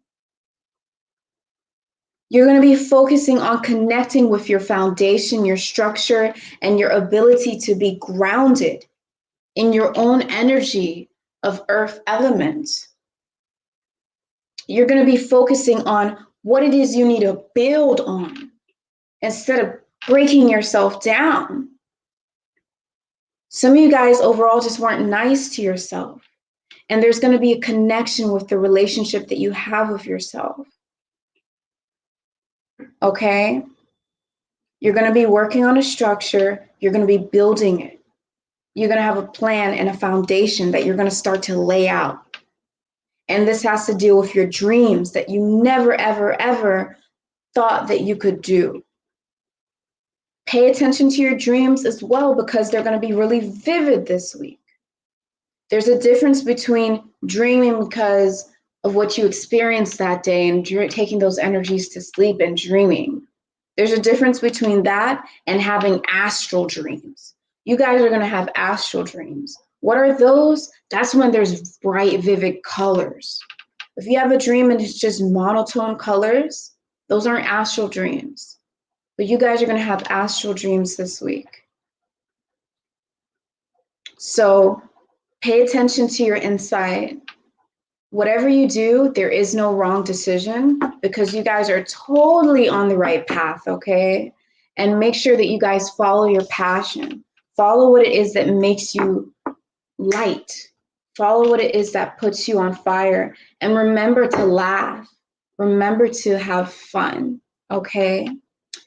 You're going to be focusing on connecting with your foundation, your structure, and your ability to be grounded in your own energy of earth element. You're going to be focusing on what it is you need to build on instead of breaking yourself down. Some of you guys overall just weren't nice to yourself. And there's going to be a connection with the relationship that you have with yourself. Okay? You're going to be working on a structure. You're going to be building it. You're going to have a plan and a foundation that you're going to start to lay out. And this has to deal with your dreams that you never, ever, ever thought that you could do. Pay attention to your dreams as well, because they're going to be really vivid this week. There's a difference between dreaming because of what you experienced that day and taking those energies to sleep and dreaming. There's a difference between that and having astral dreams. You guys are going to have astral dreams. What are those? That's when there's bright, vivid colors. If you have a dream and it's just monotone colors, those aren't astral dreams. But you guys are going to have astral dreams this week. So pay attention to your inside. Whatever you do, there is no wrong decision, because you guys are totally on the right path, okay? And make sure that you guys follow your passion. Follow what it is that makes you light. Follow what it is that puts you on fire. And remember to laugh. Remember to have fun, okay?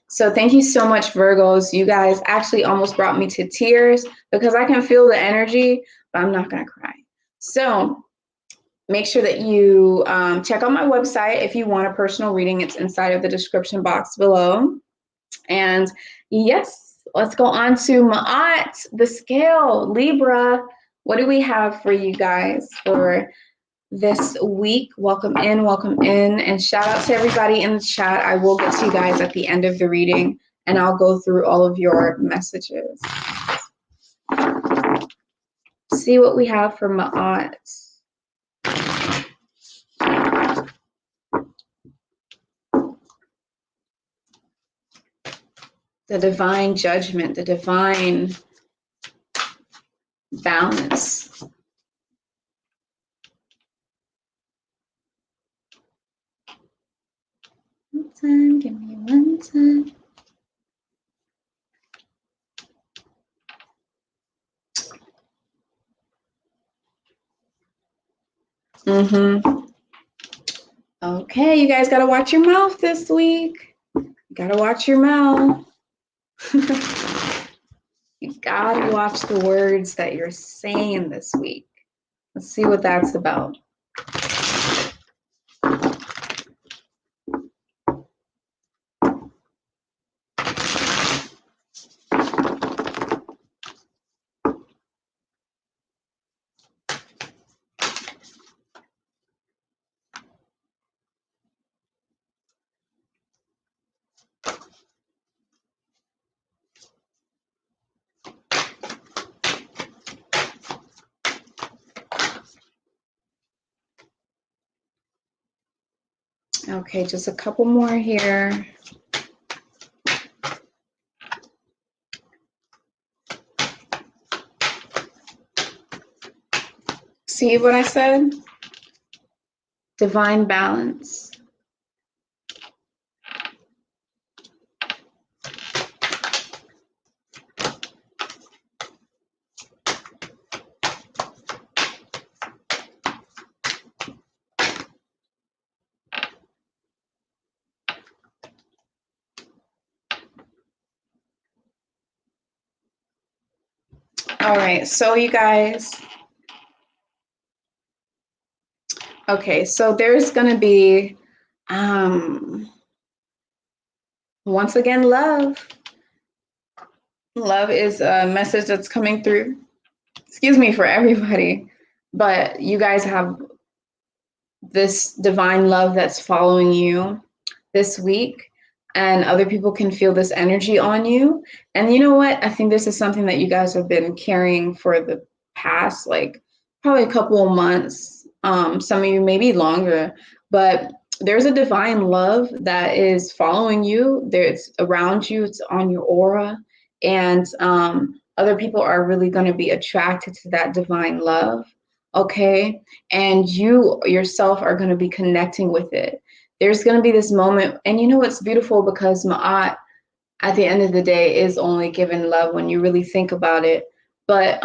So thank you so much, Virgos. You guys actually almost brought me to tears because I can feel the energy, but I'm not going to cry. So make sure that you check out my website if you want a personal reading. It's inside of the description box below. And yes, let's go on to Maat, the scale, Libra. What do we have for you guys for this week? Welcome in, and shout out to everybody in the chat. I will get to you guys at the end of the reading, and I'll go through all of your messages. See what we have for Maat. The divine judgment, the divine balance. One time, give me one time. Okay, you guys gotta watch your mouth this week. You gotta watch your mouth. You gotta watch the words that you're saying this week. Let's see what that's about. Okay, just a couple more here. See what I said? Divine balance. All right, so you guys, okay, so there's gonna be, once again, love. Love is a message that's coming through, excuse me, for everybody, but you guys have this divine love that's following you this week. and other people can feel this energy on you. And you know what? I think this is something that you guys have been carrying for the past, like probably a couple of months. Some of you maybe longer, but there's a divine love that is following you. It's around you. It's on your aura, and other people are really going to be attracted to that divine love. Okay, and you yourself are going to be connecting with it. There's going to be this moment, and you know what's beautiful, because Maat at the end of the day is only given love when you really think about it. But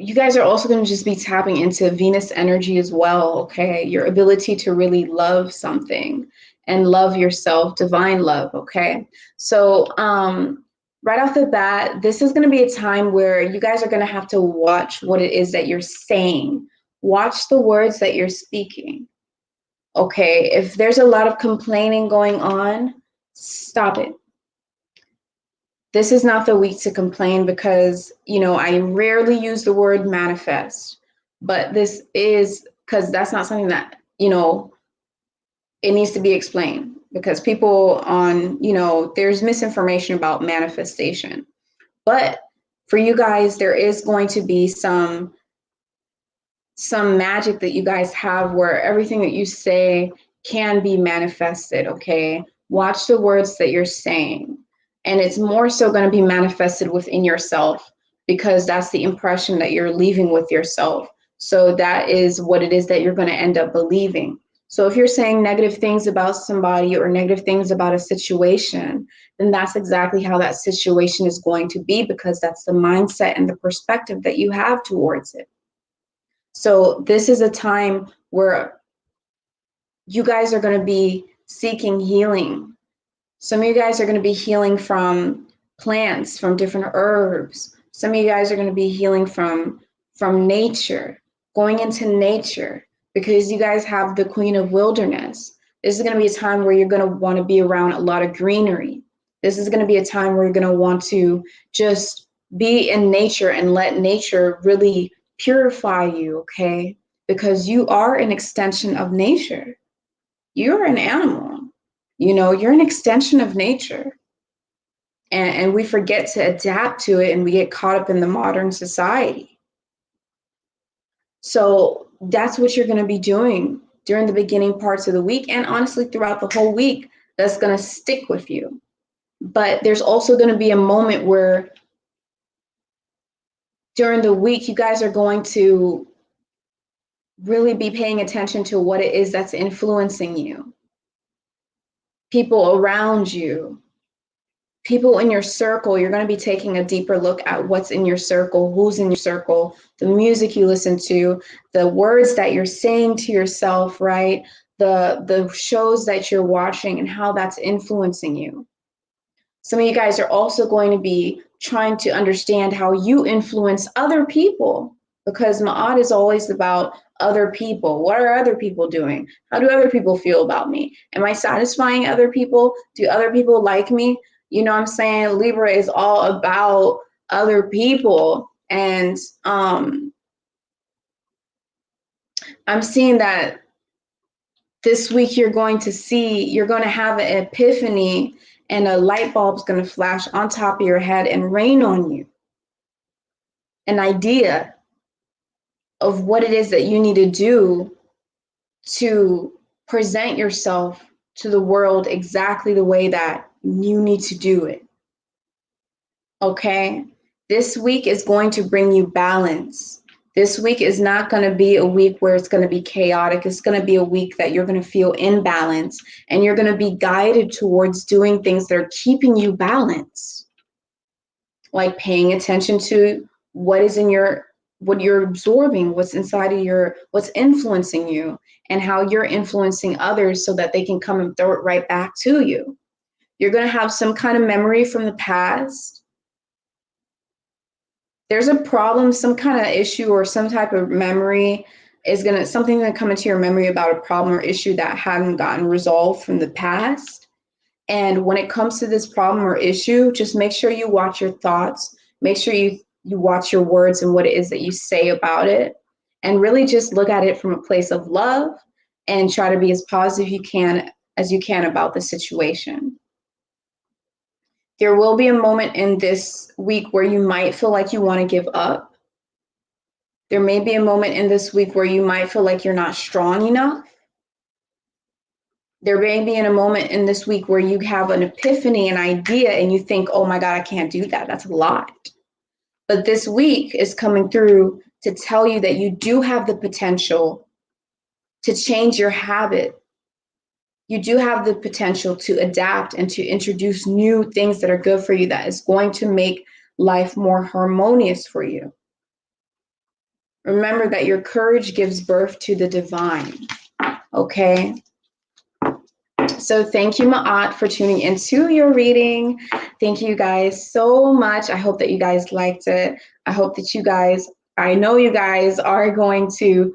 you guys are also going to just be tapping into Venus energy as well, okay? Your ability to really love something and love yourself, divine love, okay? So right off the bat, this is going to be a time where you guys are going to have to watch what it is that you're saying. Watch the words that you're speaking, okay? If there's a lot of complaining going on, stop it. This is not the week to complain, because, you know, I rarely use the word manifest, but this is, because that's not something that, you know, it needs to be explained, because people on, you know, there's misinformation about manifestation. But for you guys, there is going to be some magic that you guys have where everything that you say can be manifested, okay? Watch the words that you're saying. And it's more so going to be manifested within yourself, because that's the impression that you're leaving with yourself. So that is what it is that you're going to end up believing. So if you're saying negative things about somebody or negative things about a situation, then that's exactly how that situation is going to be, because that's the mindset and the perspective that you have towards it. So this is a time where you guys are going to be seeking healing. Some of you guys are going to be healing from plants, from different herbs. Some of you guys are going to be healing from nature, going into nature, because you guys have the Queen of Wilderness. This is going to be a time where you're going to want to be around a lot of greenery. This is going to be a time where you're going to want to just be in nature and let nature really purify you, okay? Because you are an extension of nature. You're an animal. You know, you're an extension of nature. And we forget to adapt to it, and we get caught up in the modern society. So that's what you're going to be doing during the beginning parts of the week, and honestly throughout the whole week. That's going to stick with you. But there's also going to be a moment where during the week you guys are going to really be paying attention to what it is that's influencing you. People around you, people in your circle. You're going to be taking a deeper look at what's in your circle, who's in your circle, the music you listen to, the words that you're saying to yourself, right? The shows that you're watching and how that's influencing you. Some of you guys are also going to be trying to understand how you influence other people, because Maat is always about other people. What are other people doing? How do other people feel about me? Am I satisfying other people? Do other people like me? You know what I'm saying? Libra is all about other people. And I'm seeing that this week you're going to have an epiphany, and a light bulb's going to flash on top of your head and rain on you. An idea of what it is that you need to do to present yourself to the world exactly the way that you need to do it. Okay? This week is going to bring you balance. This week is not going to be a week where it's going to be chaotic. It's going to be a week that you're going to feel in balance, and you're going to be guided towards doing things that are keeping you balanced. Like paying attention to what you're absorbing, what's inside of what's influencing you, and how you're influencing others so that they can come and throw it right back to you. You're going to have some kind of memory from the past. There's a problem, some kind of issue or some type of memory something going to come into your memory about a problem or issue that hadn't gotten resolved from the past. And when it comes to this problem or issue, just make sure you watch your thoughts. Make sure you watch your words and what it is that you say about it. And really just look at it from a place of love and try to be as positive as you can about the situation. There will be a moment in this week where you might feel like you want to give up. There may be a moment in this week where you might feel like you're not strong enough. There may be a moment in this week where you have an epiphany, an idea, and you think, oh my God, I can't do that. That's a lot. But this week is coming through to tell you that you do have the potential to change your habit. You do have the potential to adapt and to introduce new things that are good for you, that is going to make life more harmonious for you. Remember that your courage gives birth to the divine, okay? So thank you, Maat, for tuning into your reading. Thank you guys so much. I hope that you guys liked it. I hope that I know you guys are going to,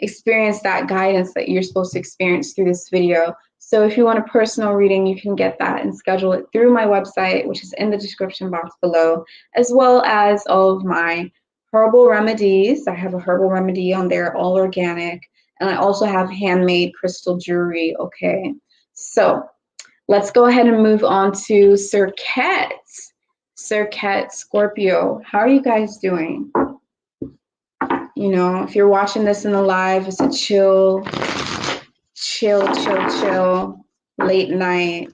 experience that guidance that you're supposed to experience through this video. So if you want a personal reading, you can get that and schedule it through my website, which is in the description box below, as well as all of my herbal remedies. I have a herbal remedy on there, all organic. And I also have handmade crystal jewelry, okay? So let's go ahead and move on to Serqet. Serqet, Scorpio. How are you guys doing? If you're watching this in the live, it's a chill, late night,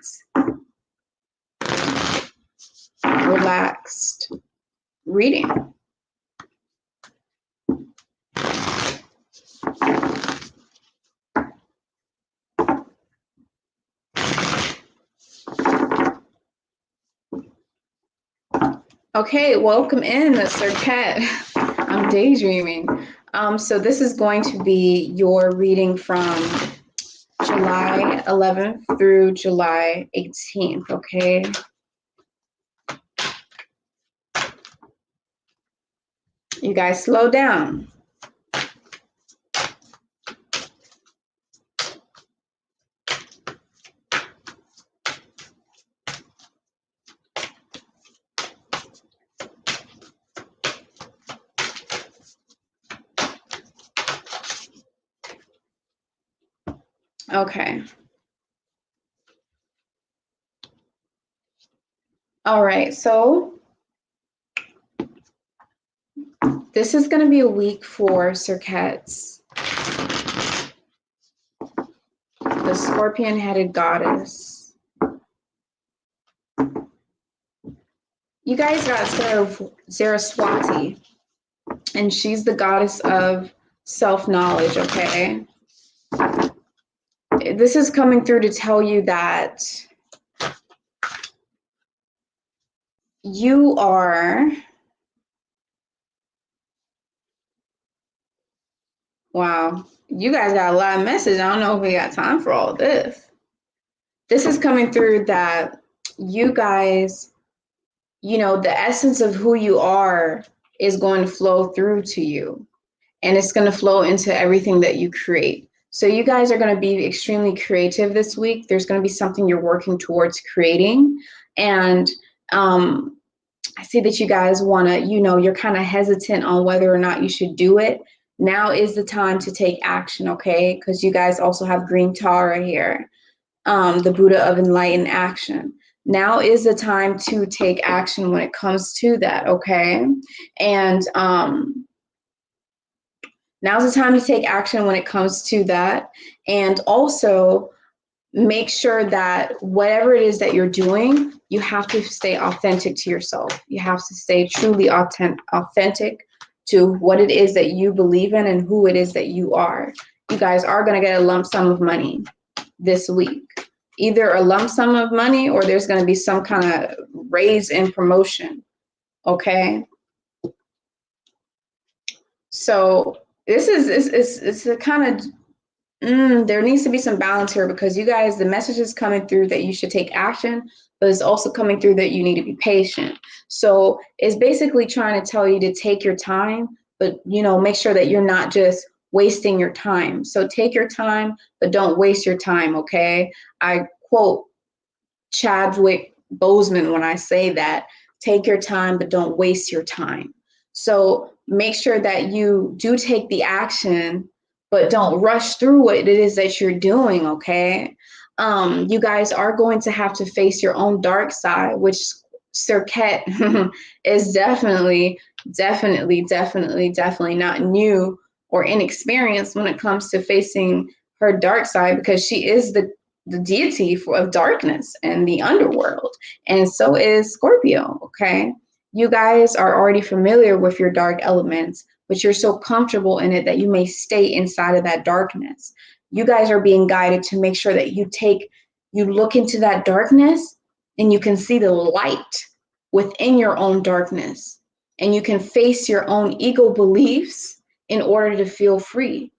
relaxed reading. Okay, welcome in, Serqet. I'm daydreaming. So this is going to be your reading from July 11th through July 18th, okay? You guys slow down. Okay. All right, so this is going to be a week for Serqets, the scorpion-headed goddess. You guys got Saraswati, and she's the goddess of self-knowledge, okay? This is coming through to tell you that you are, wow, you guys got a lot of message. I don't know if we got time for all of this. This is coming through that you guys, the essence of who you are is going to flow through to you, and it's going to flow into everything that you create. So you guys are going to be extremely creative this week. There's going to be something you're working towards creating. And I see that you guys want to, you're kind of hesitant on whether or not you should do it. Now is the time to take action, okay? Because you guys also have green Tara here, the Buddha of enlightened action. Now is the time to take action when it comes to that, okay? And now's the time to take action when it comes to that. And also make sure that whatever it is that you're doing, you have to stay authentic to yourself. You have to stay truly authentic to what it is that you believe in and who it is that you are. You guys are going to get a lump sum of money this week. Either a lump sum of money or there's going to be some kind of raise in promotion, okay? So this is it's a kind of there needs to be some balance here, because you guys, the message is coming through that you should take action, but it's also coming through that you need to be patient. So it's basically trying to tell you to take your time, but make sure that you're not just wasting your time. So take your time, but don't waste your time, okay? I quote Chadwick Boseman when I say that: take your time, but don't waste your time. So make sure that you do take the action, but don't rush through what it is that you're doing, okay? You guys are going to have to face your own dark side, which Serqet is definitely not new or inexperienced when it comes to facing her dark side, because she is the deity of darkness and the underworld. And so is Scorpio, okay? You guys are already familiar with your dark elements, but you're so comfortable in it that you may stay inside of that darkness. You guys are being guided to make sure that you look into that darkness and you can see the light within your own darkness, and you can face your own ego beliefs in order to feel free.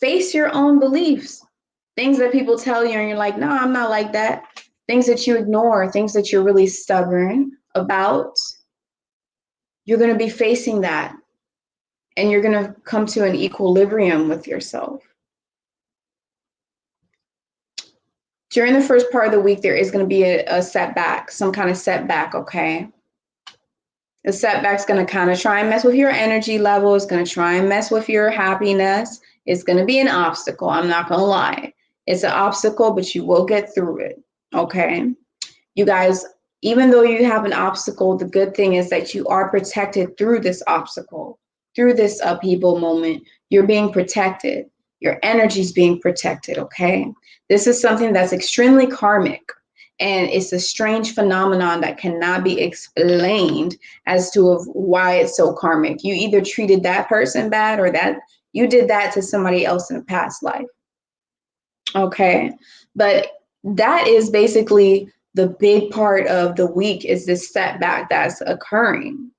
Face your own beliefs. Things that people tell you and you're like, no, I'm not like that. Things that you ignore, things that you're really stubborn about, you're going to be facing that. And you're going to come to an equilibrium with yourself. During the first part of the week, there is going to be a setback, some kind of setback, okay? The setback's going to kind of try and mess with your energy level. It's going to try and mess with your happiness. It's going to be an obstacle. I'm not going to lie. It's an obstacle, but you will get through it, okay? You guys, even though you have an obstacle, the good thing is that you are protected through this obstacle. Through this upheaval moment, you're being protected. Your energy's being protected, okay? This is something that's extremely karmic, and it's a strange phenomenon that cannot be explained as to why it's so karmic. You either treated that person bad or that you did that to somebody else in a past life, okay? But that is basically the big part of the week, is this setback that's occurring.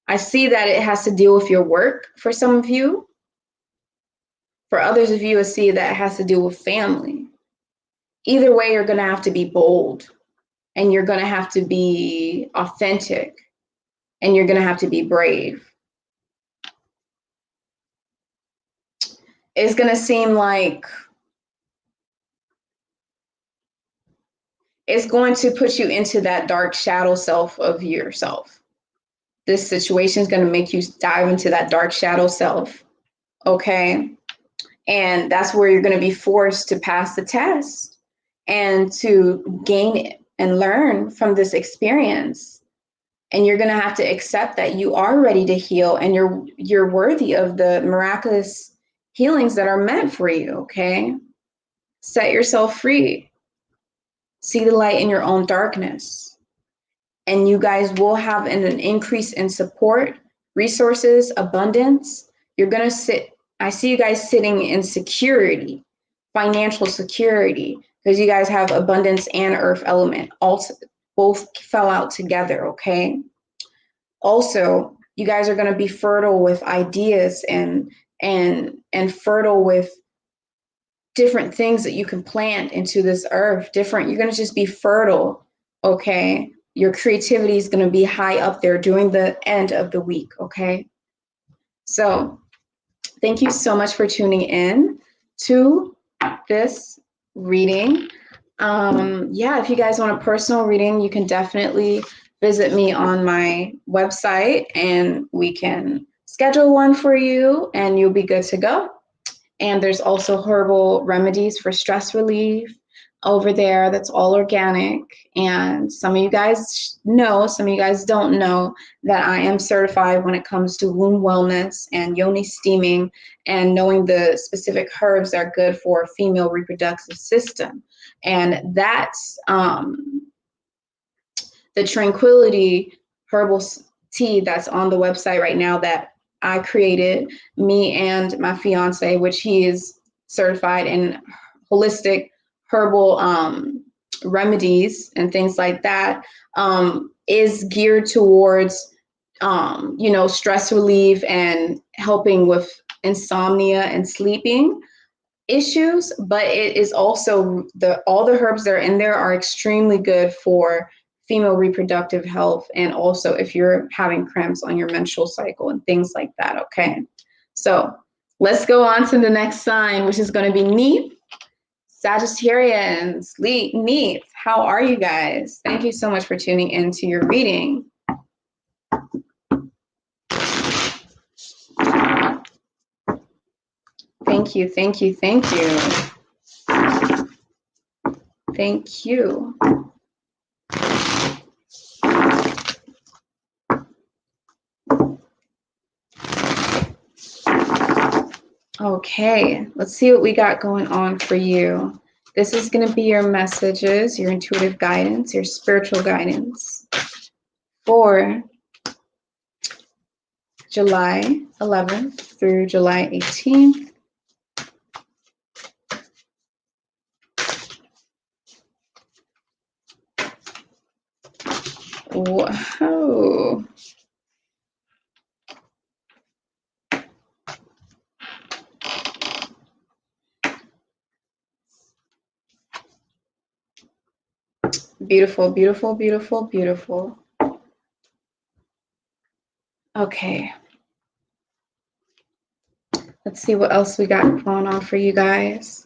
I see that it has to deal with your work for some of you. For others of you, I see that it has to do with family. Either way, you're going to have to be bold, and you're going to have to be authentic, and you're going to have to be brave. It's going to seem like it's going to put you into that dark shadow self of yourself. This situation is going to make you dive into that dark shadow self, okay? And that's where you're going to be forced to pass the test and to gain it and learn from this experience. And you're going to have to accept that you are ready to heal, and you're worthy of the miraculous healings that are meant for you, okay? Set yourself free. See the light in your own darkness. And you guys will have an increase in support, resources, abundance. You're going to I see you guys sitting in security, financial security, because you guys have abundance and earth element. Also, both fell out together, okay? Also, you guys are going to be fertile with ideas and fertile with different things that you can plant into this earth. You're going to just be fertile, okay? Your creativity is going to be high up there during the end of the week, okay? So thank you so much for tuning in to this reading. Yeah, if you guys want a personal reading, you can definitely visit me on my website, and we can schedule one for you, and you'll be good to go. And there's also herbal remedies for stress relief over there. That's all organic. And some of you guys know, some of you guys don't know that I am certified when it comes to womb wellness and yoni steaming, and knowing the specific herbs that are good for female reproductive system. And that's the Tranquility herbal tea that's on the website right now that I created, me and my fiance, which he is certified in holistic herbal remedies and things like that, is geared towards, stress relief and helping with insomnia and sleeping issues. But it is also all the herbs that are in there are extremely good for female reproductive health, and also if you're having cramps on your menstrual cycle and things like that, okay? So let's go on to the next sign, which is going to be Nieth. Sagittarians, Nieth, how are you guys? Thank you so much for tuning in to your reading. All Thank you, thank you, thank you. Thank you. Okay, let's see what we got going on for you. This is going to be your messages, your intuitive guidance, your spiritual guidance for July 11th through July 18th. Whoa. Beautiful, beautiful, beautiful, beautiful. Okay. Let's see what else we got going on for you guys.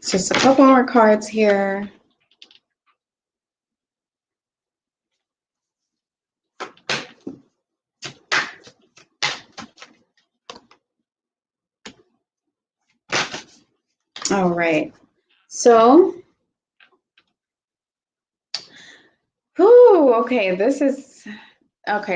Just a couple more cards here. All right. So, okay,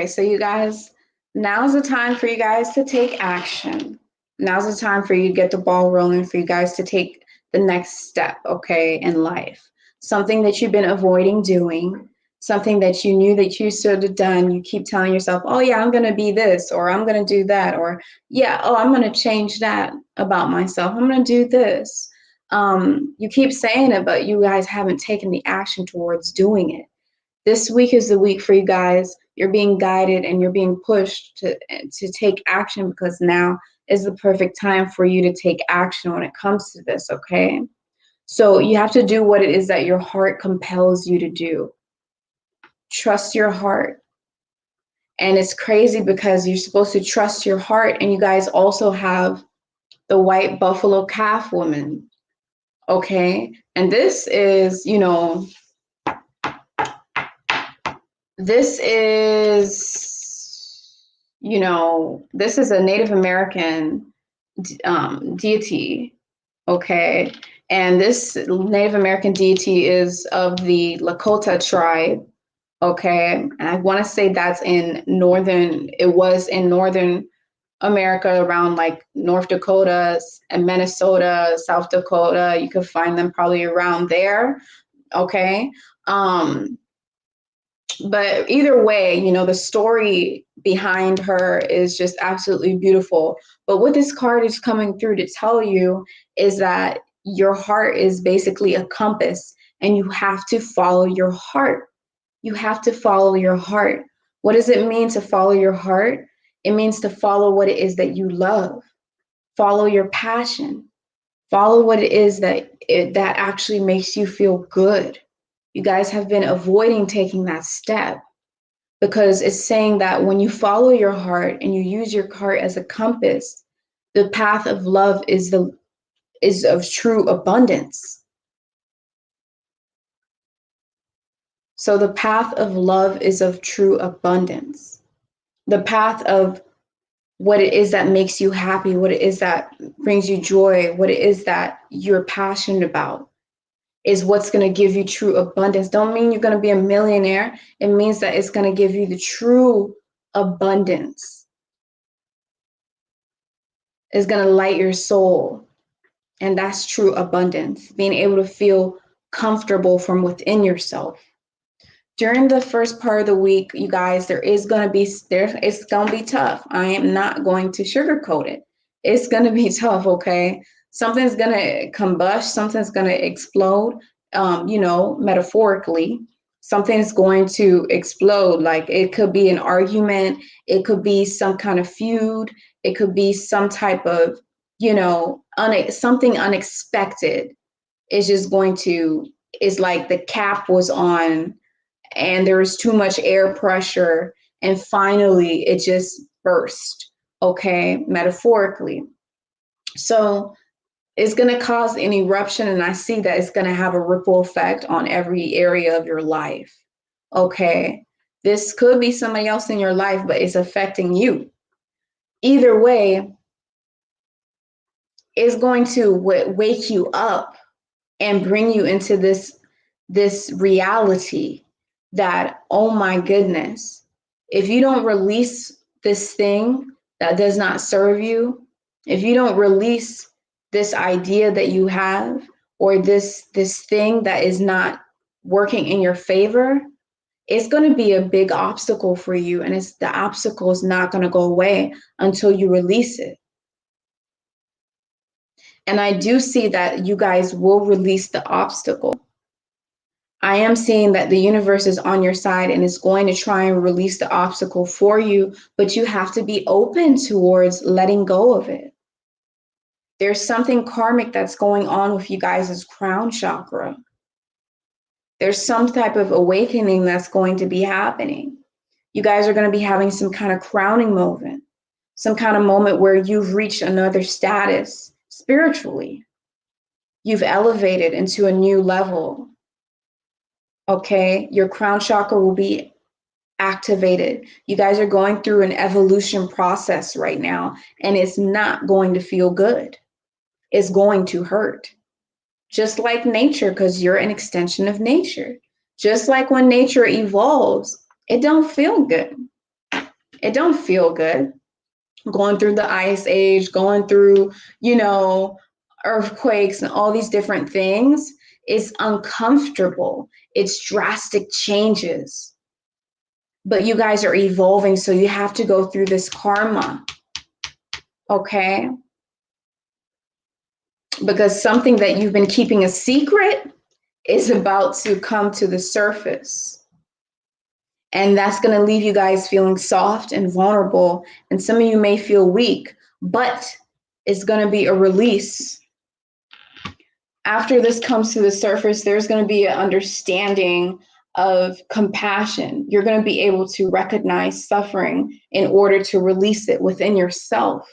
so you guys, now's the time for you guys to take action. Now's the time for you to get the ball rolling, for you guys to take the next step, okay, in life. Something that you've been avoiding doing, something that you knew that you should have done. You keep telling yourself, oh yeah, I'm going to be this, or I'm going to do that, or yeah, oh, I'm going to change that about myself. I'm going to do this. You keep saying it, but you guys haven't taken the action towards doing it. This week is the week for you guys. You're being guided and you're being pushed to take action, because now is the perfect time for you to take action when it comes to this, okay? So you have to do what it is that your heart compels you to do. Trust your heart. And it's crazy because you're supposed to trust your heart, and you guys also have the white buffalo calf woman, okay? And this is, this is a Native American deity, okay? And this Native American deity is of the Lakota tribe, okay? And I want to say that's it was in northern America, around like North Dakota and Minnesota, South Dakota. You could find them probably around there, okay? But either way, the story behind her is just absolutely beautiful. But what this card is coming through to tell you is that your heart is basically a compass, and you have to follow your heart. You have to follow your heart. What does it mean to follow your heart? It means to follow what it is that you love. Follow your passion. Follow what it is that actually makes you feel good. You guys have been avoiding taking that step, because it's saying that when you follow your heart and you use your heart as a compass, the path of love is of true abundance. So the path of love is of true abundance. The path of what it is that makes you happy, what it is that brings you joy, what it is that you're passionate about, is what's going to give you true abundance. Don't mean you're going to be a millionaire. It means that it's going to give you the true abundance. It's going to light your soul. And that's true abundance. Being able to feel comfortable from within yourself. during the first part of the week, you guys, it's gonna be tough. I am not going to sugarcoat it. It's gonna be tough, okay? Something's gonna combust, something's gonna explode, metaphorically. Something's going to explode. Like, it could be an argument, it could be some kind of feud, it could be some type of, something unexpected. It's like the cap was on and there was too much air pressure, and finally it just burst, okay, metaphorically. So it's going to cause an eruption, and I see that it's going to have a ripple effect on every area of your life, okay? This could be somebody else in your life, but it's affecting you. Either way, it's going to wake you up and bring you into this reality that, oh my goodness, if you don't release this thing that does not serve you, if you don't release this idea that you have, or this thing that is not working in your favor, it's going to be a big obstacle for you, and the obstacle is not going to go away until you release it. And I do see that you guys will release the obstacle. I am seeing that the universe is on your side and is going to try and release the obstacle for you, but you have to be open towards letting go of it. There's something karmic that's going on with you guys' crown chakra. There's some type of awakening that's going to be happening. You guys are going to be having some kind of crowning moment, some kind of moment where you've reached another status spiritually. You've elevated into a new level. Okay, your crown chakra will be activated. You guys are going through an evolution process right now, and it's not going to feel good. It's going to hurt. Just like nature, because you're an extension of nature. Just like when nature evolves, it don't feel good. It don't feel good. Going through the ice age, going through, earthquakes and all these different things is uncomfortable. It's drastic changes. But you guys are evolving, so you have to go through this karma, okay? Because something that you've been keeping a secret is about to come to the surface. And that's going to leave you guys feeling soft and vulnerable. And some of you may feel weak, but it's going to be a release. After this comes to the surface, there's going to be an understanding of compassion. You're going to be able to recognize suffering in order to release it within yourself.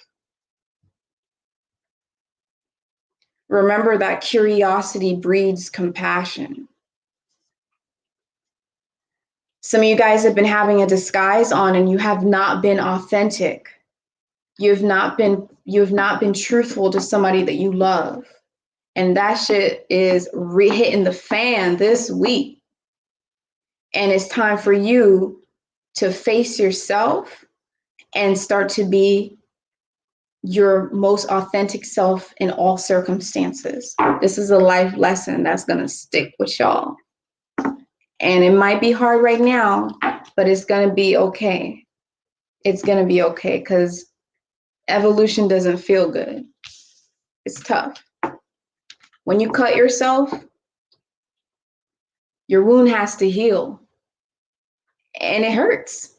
Remember that curiosity breeds compassion. Some of you guys have been having a disguise on, and you have not been authentic. You have not been truthful to somebody that you love. And that shit is hitting the fan this week. And it's time for you to face yourself and start to be your most authentic self in all circumstances. This is a life lesson that's going to stick with y'all. And it might be hard right now, but it's going to be okay. It's going to be okay, because evolution doesn't feel good. It's tough. When you cut yourself, your wound has to heal. And it hurts.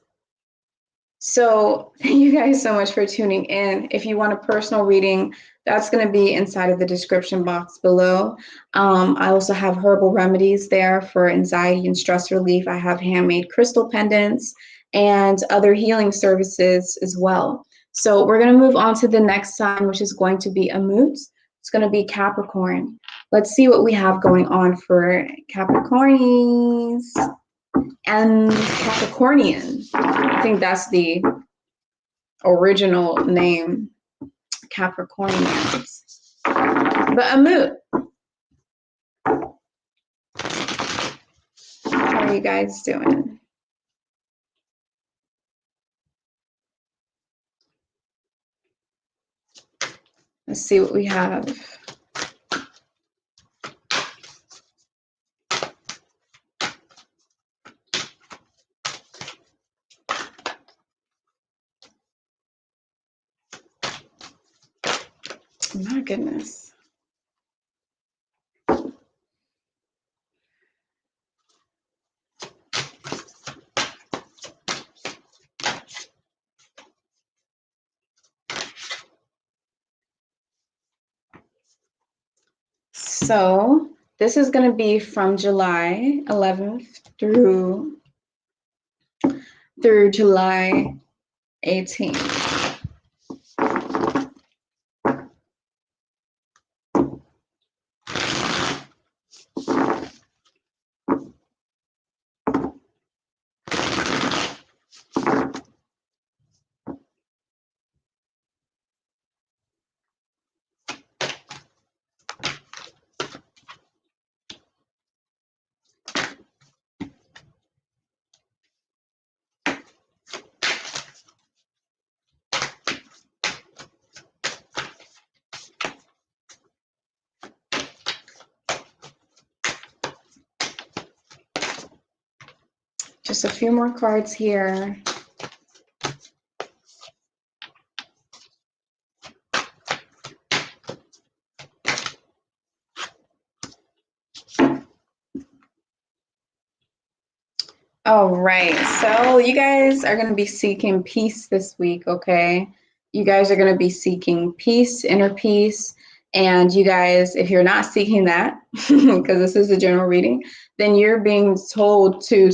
So thank you guys so much for tuning in. If you want a personal reading, that's going to be inside of the description box below. I also have herbal remedies there for anxiety and stress relief. I have handmade crystal pendants and other healing services as well. So we're going to move on to the next sign, which is going to be Amut. It's going to be Capricorn. Let's see what we have going on for Capricornies and Capricornian. I think that's the original name, Capricornians. But Amut, how are you guys doing? Let's see what we have. My goodness. So this is going to be from July 11th through July 18th. Just a few more cards here. All right, so you guys are going to be seeking peace this week, okay? You guys are going to be seeking peace, inner peace, and you guys, if you're not seeking that, because this is a general reading, then you're being told to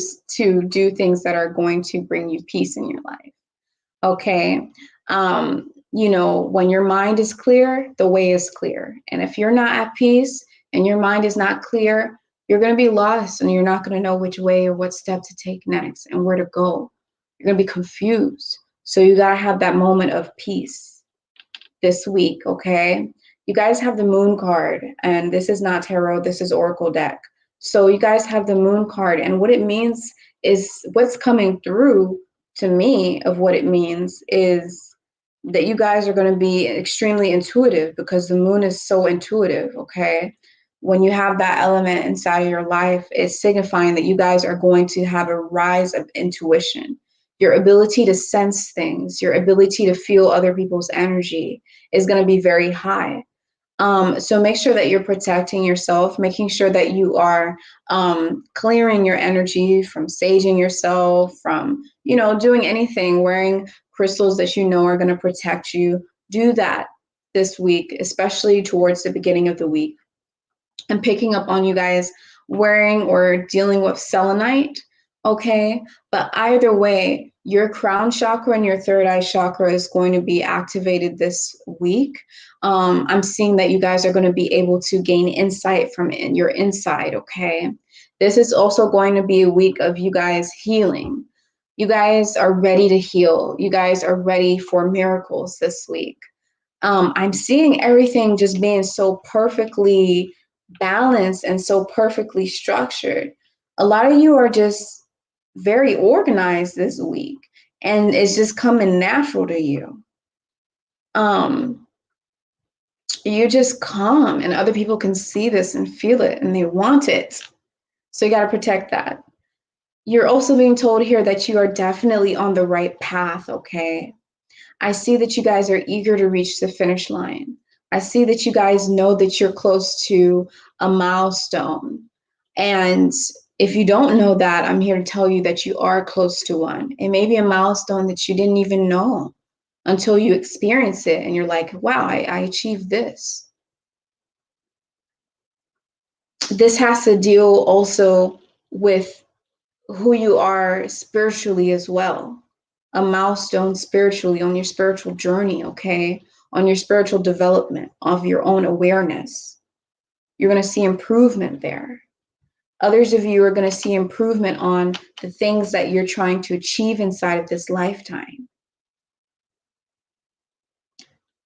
do things that are going to bring you peace in your life, okay? You know, when your mind is clear, the way is clear. And if you're not at peace and your mind is not clear, you're going to be lost and you're not going to know which way or what step to take next and where to go. You're going to be confused. So you got to have that moment of peace this week, okay? You guys have the moon card, and this is not tarot, this is oracle deck. So you guys have the moon card, and what it means is, what's coming through to me of what it means is that you guys are going to be extremely intuitive, because the moon is so intuitive, okay? When you have that element inside of your life, it's signifying that you guys are going to have a rise of intuition. Your ability to sense things, your ability to feel other people's energy is going to be very high. So make sure that you're protecting yourself, making sure that you are clearing your energy from saging yourself, from, you know, doing anything, wearing crystals that you know are going to protect you. Do that this week, especially towards the beginning of the week. I'm picking up on you guys wearing or dealing with selenite, okay? But either way, your crown chakra and your third eye chakra is going to be activated this week. I'm seeing that you guys are going to be able to gain insight from your inside, okay? This is also going to be a week of you guys healing. You guys are ready to heal. You guys are ready for miracles this week. I'm seeing everything just being so perfectly balanced and so perfectly structured. A lot of you are just very organized this week, and it's just coming natural to you. You're just calm, and other people can see this and feel it, and they want it. So you got to protect that. You're also being told here that you are definitely on the right path, okay? I see that you guys are eager to reach the finish line. I see that you guys know that you're close to a milestone. And if you don't know that, I'm here to tell you that you are close to one. It may be a milestone that you didn't even know until you experience it. And you're like, wow, I achieved this. This has to deal also with who you are spiritually as well. A milestone spiritually on your spiritual journey, okay? On your spiritual development of your own awareness. You're going to see improvement there. Others of you are going to see improvement on the things that you're trying to achieve inside of this lifetime.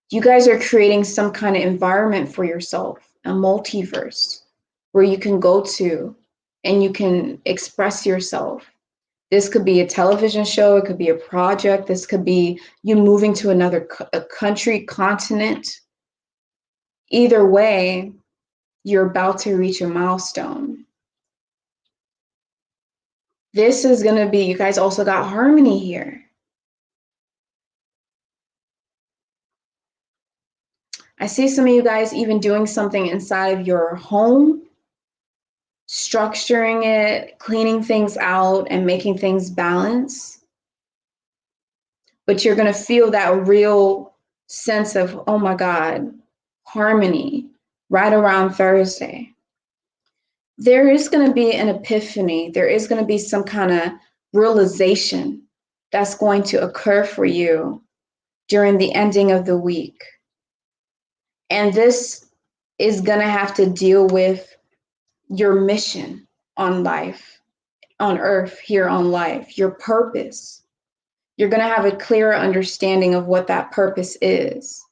You guys are creating some kind of environment for yourself, a multiverse where you can go to and you can express yourself. This could be a television show. It could be a project. This could be you moving to another country, continent. Either way, you're about to reach a milestone. This is going to be, you guys also got harmony here. I see some of you guys even doing something inside of your home, structuring it, cleaning things out, and making things balance. But you're going to feel that real sense of, oh my God, harmony right around Thursday. There is going to be an epiphany. There is going to be some kind of realization that's going to occur for you during the ending of the week. And this is going to have to deal with your mission on life, on earth, here on life, your purpose. You're going to have a clearer understanding of what that purpose is.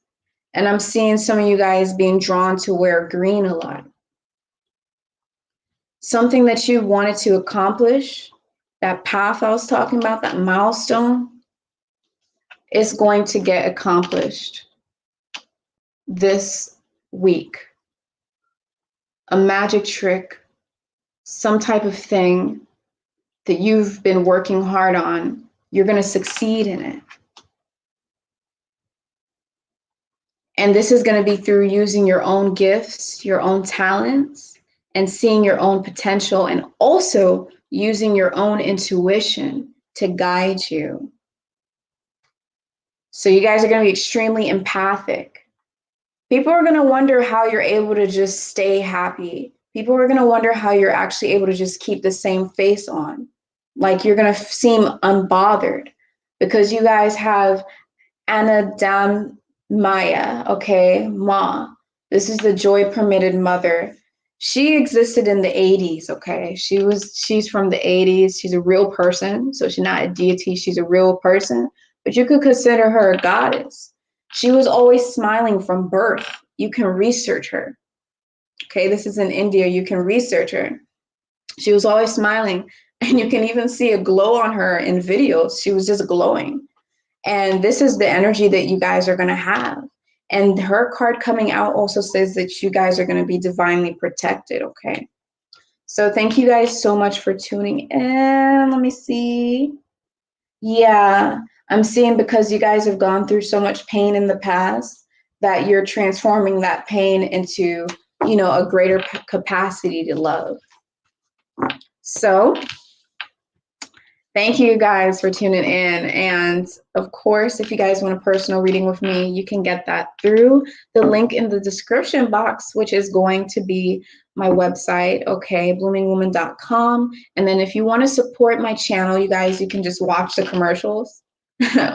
And I'm seeing some of you guys being drawn to wear green a lot. Something that you wanted to accomplish, that path I was talking about, that milestone, is going to get accomplished this week. A magic trick, some type of thing that you've been working hard on, you're going to succeed in it. And this is going to be through using your own gifts, your own talents, and seeing your own potential, and also using your own intuition to guide you. So you guys are going to be extremely empathic. People are going to wonder how you're able to just stay happy. People are going to wonder how you're actually able to just keep the same face on. Like you're going to seem unbothered because you guys have Maya, okay, Ma. This is the joy permitted mother. She existed in the 80s, okay? She's from the 80s. She's a real person. So she's not a deity, she's a real person. But you could consider her a goddess. She was always smiling from birth. You can research her. Okay, this is in India. You can research her. She was always smiling. And you can even see a glow on her in videos. She was just glowing. And this is the energy that you guys are going to have. And her card coming out also says that you guys are going to be divinely protected, okay? So thank you guys so much for tuning in. Let me see. Yeah, I'm seeing because you guys have gone through so much pain in the past that you're transforming that pain into, you know, a greater capacity to love. So thank you guys for tuning in. And of course, if you guys want a personal reading with me, you can get that through the link in the description box, which is going to be my website, okay, bloomingwoman.com. And then if you want to support my channel, you guys, you can just watch the commercials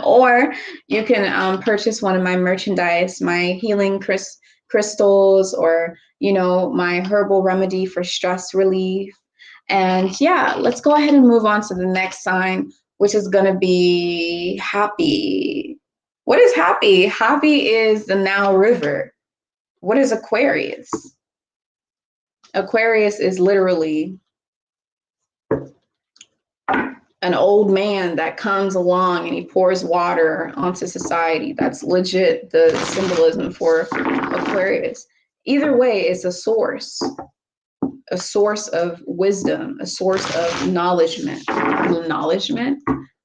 or you can purchase one of my merchandise, my healing crystals, or, you know, my herbal remedy for stress relief. And yeah, let's go ahead and move on to the next sign, which is going to be Hapi. What is Hapi? Hapi is the Nile River. What is Aquarius? Aquarius is literally an old man that comes along and he pours water onto society. That's legit the symbolism for Aquarius. Either way, it's a source of wisdom, a source of acknowledgement,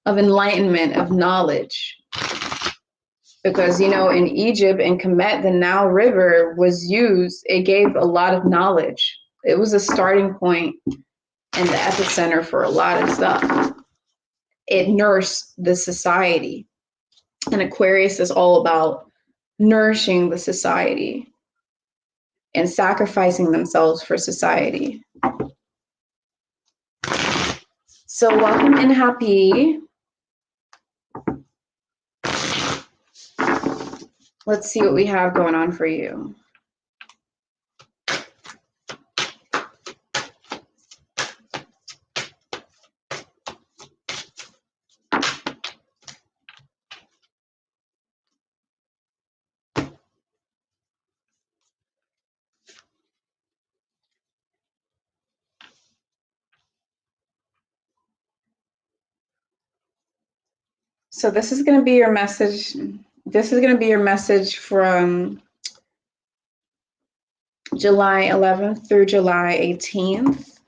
of enlightenment, of knowledge. Because, you know, in Egypt and Kemet, the Nile River was used, it gave a lot of knowledge. It was a starting point and the epicenter for a lot of stuff. It nourished the society. And Aquarius is all about nourishing the society and sacrificing themselves for society. So welcome in, Hapi. Let's see what we have going on for you. So this is going to be your message. This is going to be your message from July 11th through July 18th.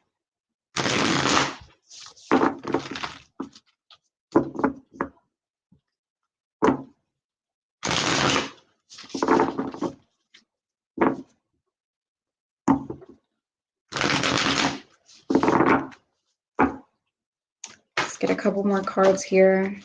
Let's get a couple more cards here.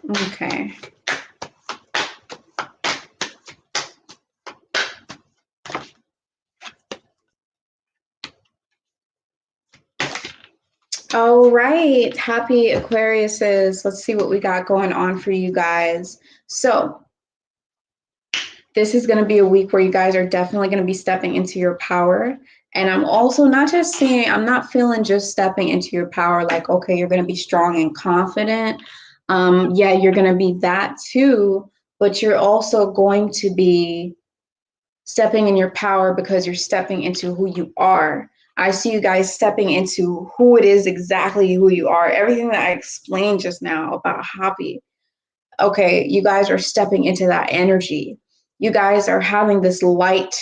Okay. All right, happy Aquariuses. Let's see what we got going on for you guys. So this is going to be a week where you guys are definitely going to be stepping into your power. And I'm also not just seeing, I'm not feeling just stepping into your power like, okay, you're going to be strong and confident. Yeah, you're going to be that too, but you're also going to be stepping in your power because you're stepping into who you are. I see you guys stepping into who it is exactly who you are. Everything that I explained just now about Hapi. Okay, you guys are stepping into that energy. You guys are having this light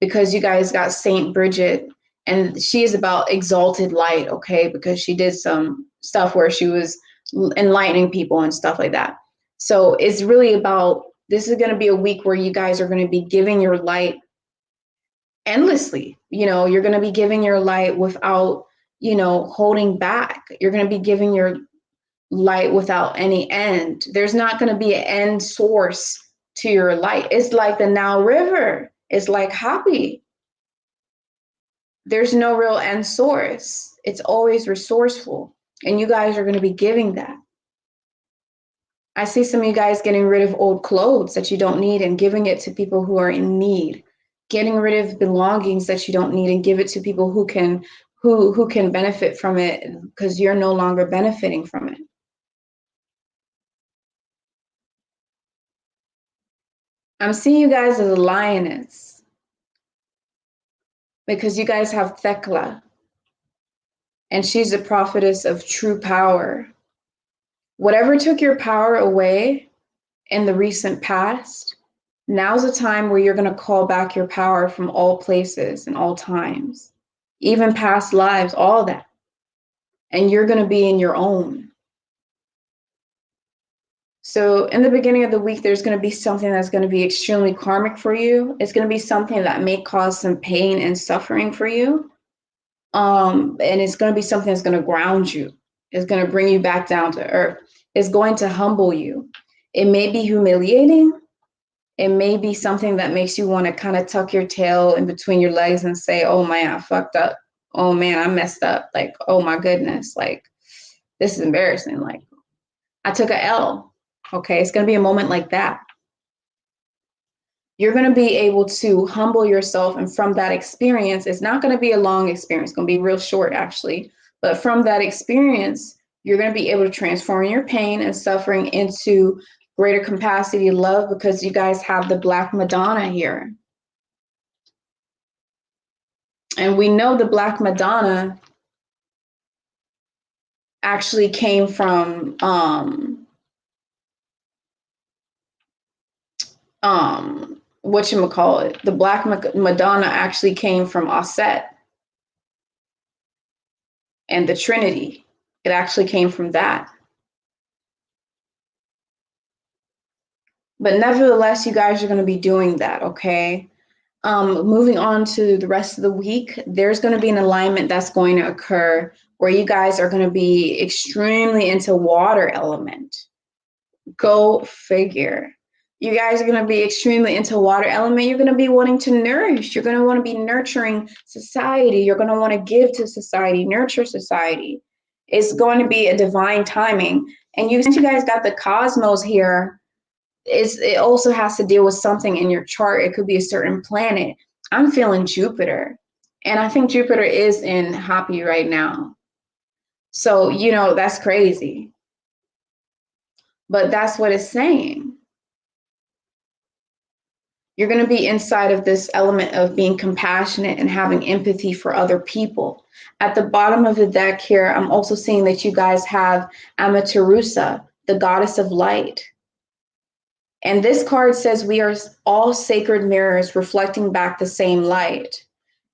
because you guys got Saint Bridget, and she is about exalted light, okay, because she did some stuff where she was enlightening people and stuff like that. So it's really about, this is going to be a week where you guys are going to be giving your light endlessly. You know, you're going to be giving your light without, you know, holding back. You're going to be giving your light without any end. There's not going to be an end source to your light. It's like the Nile River. It's like Hapi. There's no real end source. It's always resourceful. And you guys are going to be giving that. I see some of you guys getting rid of old clothes that you don't need and giving it to people who are in need. Getting rid of belongings that you don't need and give it to people who can benefit from it because you're no longer benefiting from it. I'm seeing you guys as a lioness because you guys have Thekla, and she's a prophetess of true power. Whatever took your power away in the recent past, now's a time where you're going to call back your power from all places and all times, even past lives, all that. And you're going to be in your own. So in the beginning of the week, there's going to be something that's going to be extremely karmic for you. It's going to be something that may cause some pain and suffering for you. And it's going to be something that's going to ground you. It's going to bring you back down to earth. It's going to humble you. It may be humiliating. It may be something that makes you want to kind of tuck your tail in between your legs and say, oh man, I fucked up. Oh man, I messed up. Like, oh my goodness. Like, this is embarrassing. Like, I took a L. Okay, it's going to be a moment like that. You're going to be able to humble yourself. And from that experience, it's not going to be a long experience. It's going to be real short, actually. But from that experience, you're going to be able to transform your pain and suffering into greater capacity of love because you guys have the Black Madonna here. And we know the Black Madonna actually came from whatchamacallit, the Black Madonna actually came from Auset and the Trinity. It actually came from that. But nevertheless, you guys are going to be doing that, okay? Moving on to the rest of the week, there's going to be an alignment that's going to occur where you guys are going to be extremely into water element. Go figure. You guys are going to be extremely into water element. You're going to be wanting to nourish. You're going to want to be nurturing society. You're going to want to give to society, nurture society. It's going to be a divine timing. And since you guys got the cosmos here, it also has to deal with something in your chart. It could be a certain planet. I'm feeling Jupiter. And I think Jupiter is in Hapi right now. So, you know, that's crazy. But that's what it's saying. You're going to be inside of this element of being compassionate and having empathy for other people. At the bottom of the deck here, I'm also seeing that you guys have Amut, the goddess of light. And this card says we are all sacred mirrors reflecting back the same light.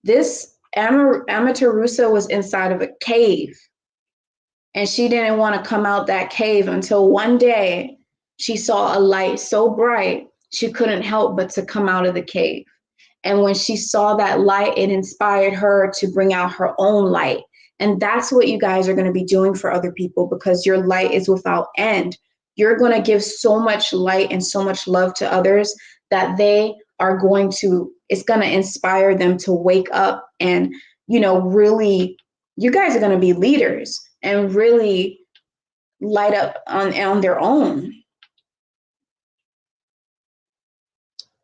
This Amaterasu was inside of a cave, and she didn't want to come out that cave until one day she saw a light so bright she couldn't help but to come out of the cave. And when she saw that light, it inspired her to bring out her own light. And that's what you guys are going to be doing for other people, because your light is without end. You're going to give so much light and so much love to others that they are going to, it's going to inspire them to wake up and, you know, really, you guys are going to be leaders and really light up on their own.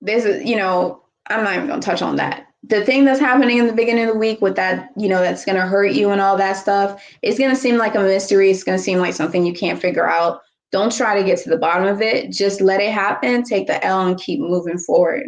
This is, you know, I'm not even going to touch on that. The thing that's happening in the beginning of the week with that, you know, that's going to hurt you and all that stuff, it's going to seem like a mystery. It's going to seem like something you can't figure out. Don't try to get to the bottom of it. Just let it happen. Take the L and keep moving forward.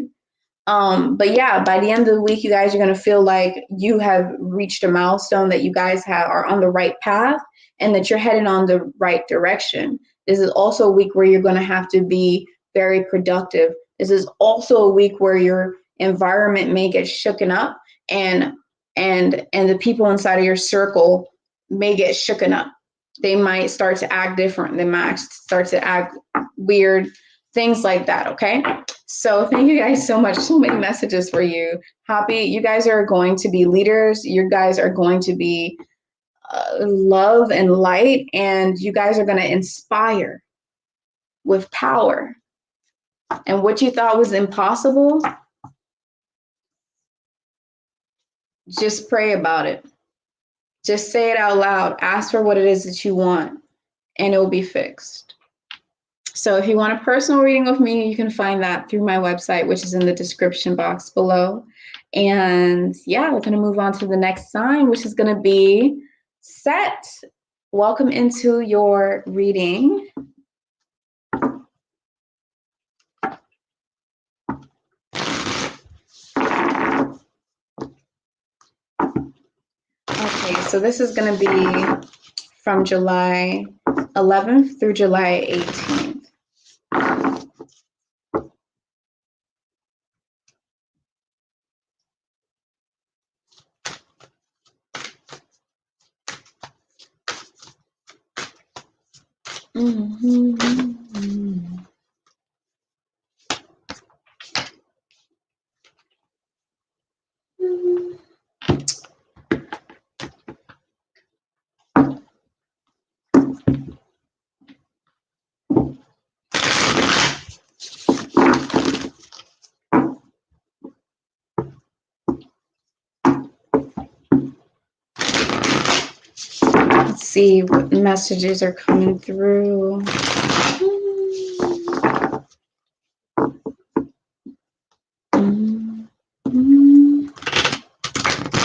But yeah, by the end of the week, you guys are going to feel like you have reached a milestone, that you guys are on the right path and that you're heading on the right direction. This is also a week where you're going to have to be very productive. This is also a week where your environment may get shooken up, and the people inside of your circle may get shooken up. They might start to act different. They might start to act weird, things like that, okay? So thank you guys so much. So many messages for you. Happy, you guys are going to be leaders. You guys are going to be love and light, and you guys are going to inspire with power. And what you thought was impossible, just pray about it. Just say it out loud. Ask for what it is that you want, and it will be fixed. So if you want a personal reading with me, you can find that through my website, which is in the description box below. And yeah, we're going to move on to the next sign, which is going to be Set. Welcome into your reading. Okay, so this is going to be from July 11th through July 18th. Let's see what messages are coming through.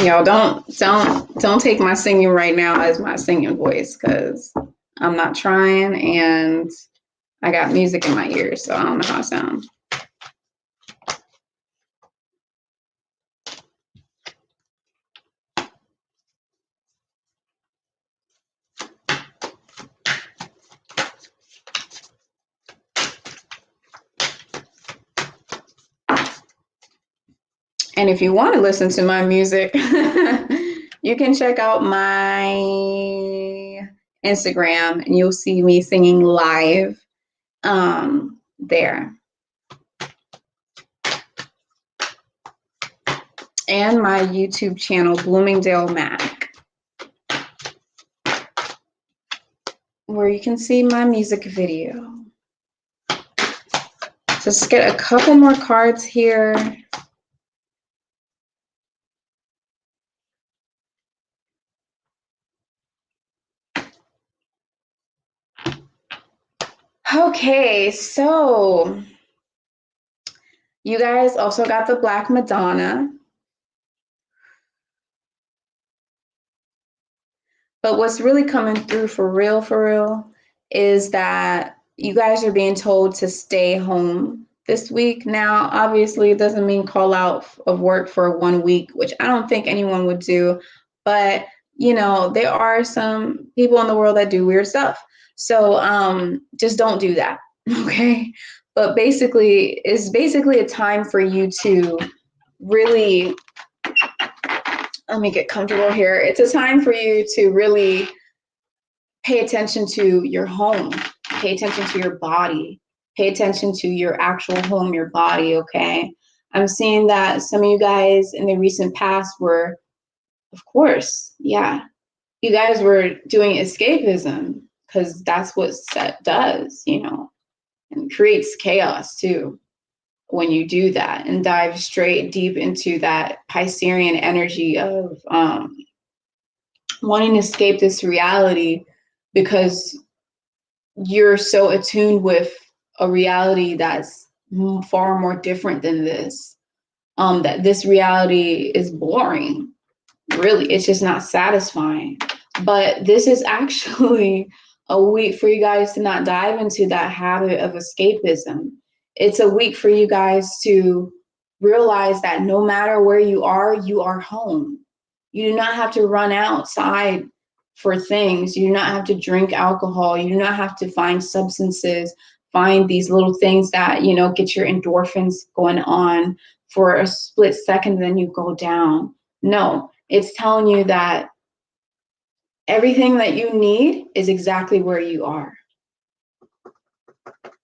Y'all don't take my singing right now as my singing voice, because I'm not trying and I got music in my ears, so I don't know how I sound. And if you want to listen to my music, you can check out my Instagram and you'll see me singing live there. And my YouTube channel, Bloomingdale Mac, where you can see my music video. Just get a couple more cards here. Okay, so you guys also got the Black Madonna. But what's really coming through for real, is that you guys are being told to stay home this week. Now, obviously, it doesn't mean call out of work for 1 week, which I don't think anyone would do. But, you know, there are some people in the world that do weird stuff. So just don't do that, okay? But basically, it's basically a time for you to really, let me get comfortable here. It's a time for you to really pay attention to your home, pay attention to your body, pay attention to your actual home, your body, okay? I'm seeing that some of you guys in the recent past were, of course, yeah, you guys were doing escapism because that's what set does, you know, and creates chaos too when you do that and dive straight deep into that Piscean energy of wanting to escape this reality because you're so attuned with a reality that's far more different than this. That this reality is boring. Really, it's just not satisfying. But this is actually a week for you guys to not dive into that habit of escapism. It's a week for you guys to realize that no matter where you are home. You do not have to run outside for things. You do not have to drink alcohol. You do not have to find substances, find these little things that, you know, get your endorphins going on for a split second, then you go down. No, it's telling you that everything that you need is exactly where you are.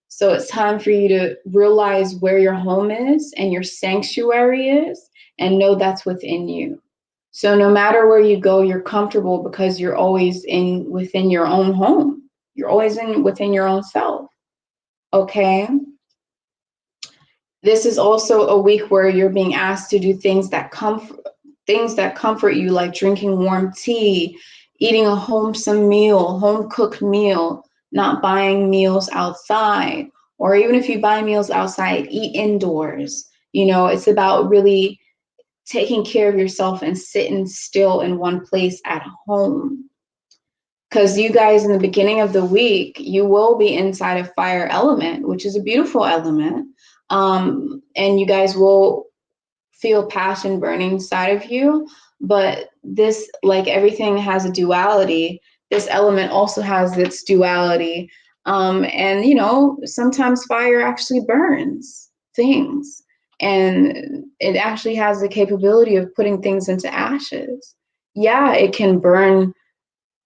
So it's time for you to realize where your home is and your sanctuary is, and know that's within you. So no matter where you go, you're comfortable because you're always within your own home. You're always within your own self. Okay? This is also a week where you're being asked to do things that comfort you, like drinking warm tea, eating a home cooked meal, not buying meals outside, or even if you buy meals outside, eat indoors. You know, it's about really taking care of yourself and sitting still in one place at home. Because you guys, in the beginning of the week, you will be inside a fire element, which is a beautiful element. And you guys will feel passion burning inside of you. But this, like everything has a duality, this element also has its duality. And, you know, sometimes fire actually burns things. And it actually has the capability of putting things into ashes. Yeah, it can burn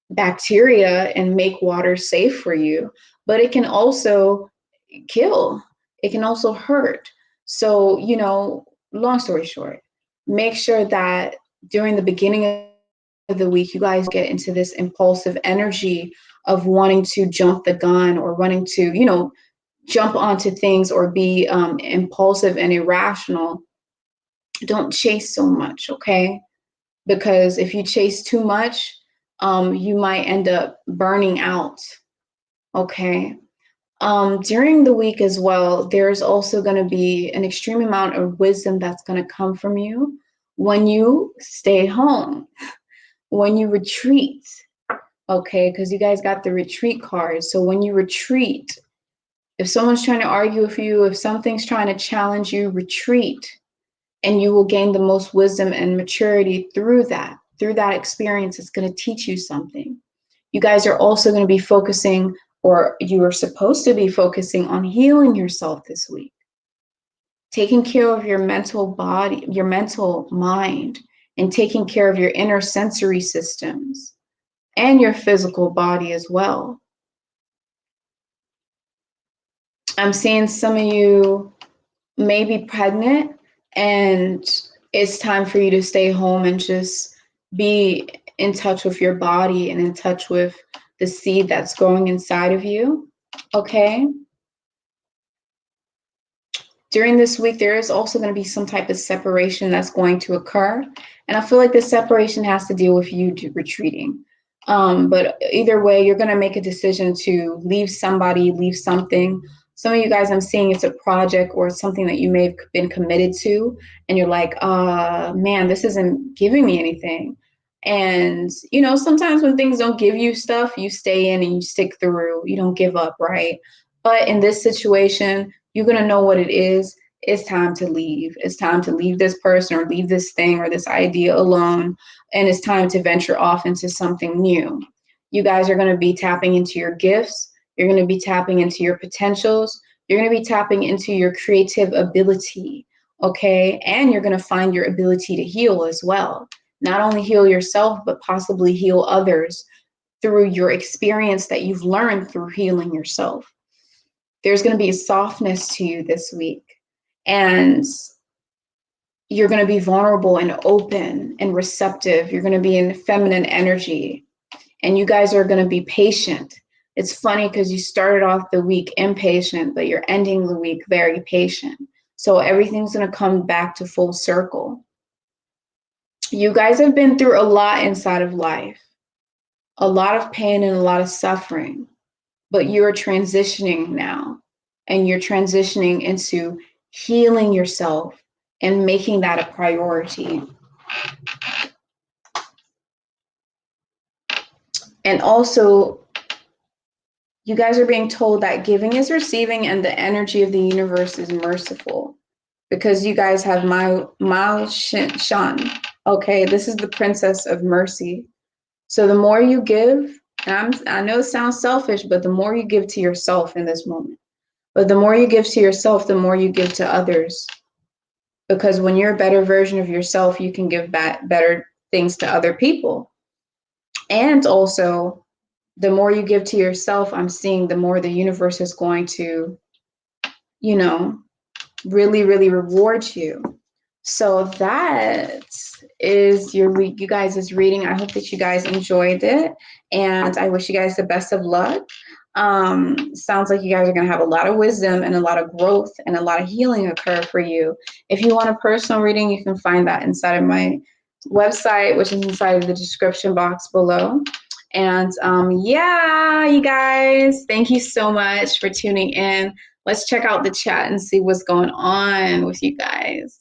bacteria and make water safe for you, but it can also kill. It can also hurt. So, you know, long story short, make sure that during the beginning of the week, you guys get into this impulsive energy of wanting to jump the gun or wanting to, you know, jump onto things or be impulsive and irrational. Don't chase so much, okay? Because if you chase too much, you might end up burning out, okay? During the week as well, there's also going to be an extreme amount of wisdom that's going to come from you when you stay home, when you retreat, okay? Because you guys got the retreat card. So when you retreat, if someone's trying to argue with you, if something's trying to challenge you, retreat, and you will gain the most wisdom and maturity through that. Through that experience, it's going to teach you something. You guys are also going to be focusing, or you are supposed to be focusing on healing yourself this week. Taking care of your mental body, your mental mind, and taking care of your inner sensory systems and your physical body as well. I'm seeing some of you may be pregnant, and it's time for you to stay home and just be in touch with your body and in touch with the seed that's growing inside of you, okay? During this week, there is also going to be some type of separation that's going to occur. And I feel like this separation has to deal with you retreating. But either way, you're going to make a decision to leave somebody, leave something. Some of you guys, I'm seeing it's a project or something that you may have been committed to. And you're like, man, this isn't giving me anything. And, you know, sometimes when things don't give you stuff, you stay in and you stick through. You don't give up, right? But in this situation, you're going to know what it is. It's time to leave. It's time to leave this person or leave this thing or this idea alone. And it's time to venture off into something new. You guys are going to be tapping into your gifts. You're going to be tapping into your potentials. You're going to be tapping into your creative ability, okay? And you're going to find your ability to heal as well. Not only heal yourself, but possibly heal others through your experience that you've learned through healing yourself. There's going to be a softness to you this week. And you're going to be vulnerable and open and receptive. You're going to be in feminine energy. And you guys are going to be patient. It's funny because you started off the week impatient, but you're ending the week very patient. So everything's going to come back to full circle. You guys have been through a lot inside of life, a lot of pain and a lot of suffering, but you're transitioning now, and you're transitioning into healing yourself and making that a priority. And also, you guys are being told that giving is receiving, and the energy of the universe is merciful, because you guys have Mal Shan. Okay, this is the princess of mercy. So the more you give, and I know it sounds selfish, but the more you give to yourself in this moment. But the more you give to yourself, the more you give to others. Because when you're a better version of yourself, you can give back better things to other people. And also, the more you give to yourself, I'm seeing the more the universe is going to, you know, really, really reward you. So that is your week, you guys' reading. I hope that you guys enjoyed it, and I wish you guys the best of luck. Sounds like you guys are going to have a lot of wisdom and a lot of growth and a lot of healing occur for you. If you want a personal reading, you can find that inside of my website, which is inside of the description box below. And yeah, you guys, thank you so much for tuning in. Let's check out the chat and see what's going on with you guys.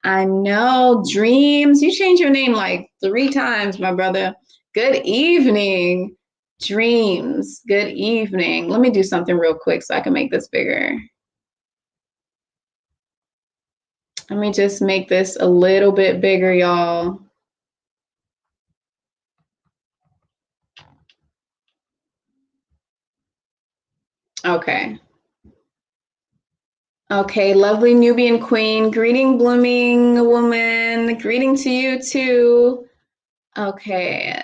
I know, Dreams, you changed your name like 3 times, my brother. Good evening, Dreams. Good evening. Let me do something real quick so I can make this bigger. Let me just make this a little bit bigger, y'all. Okay. Okay, lovely Nubian queen. Greeting, blooming woman. Greeting to you too. Okay.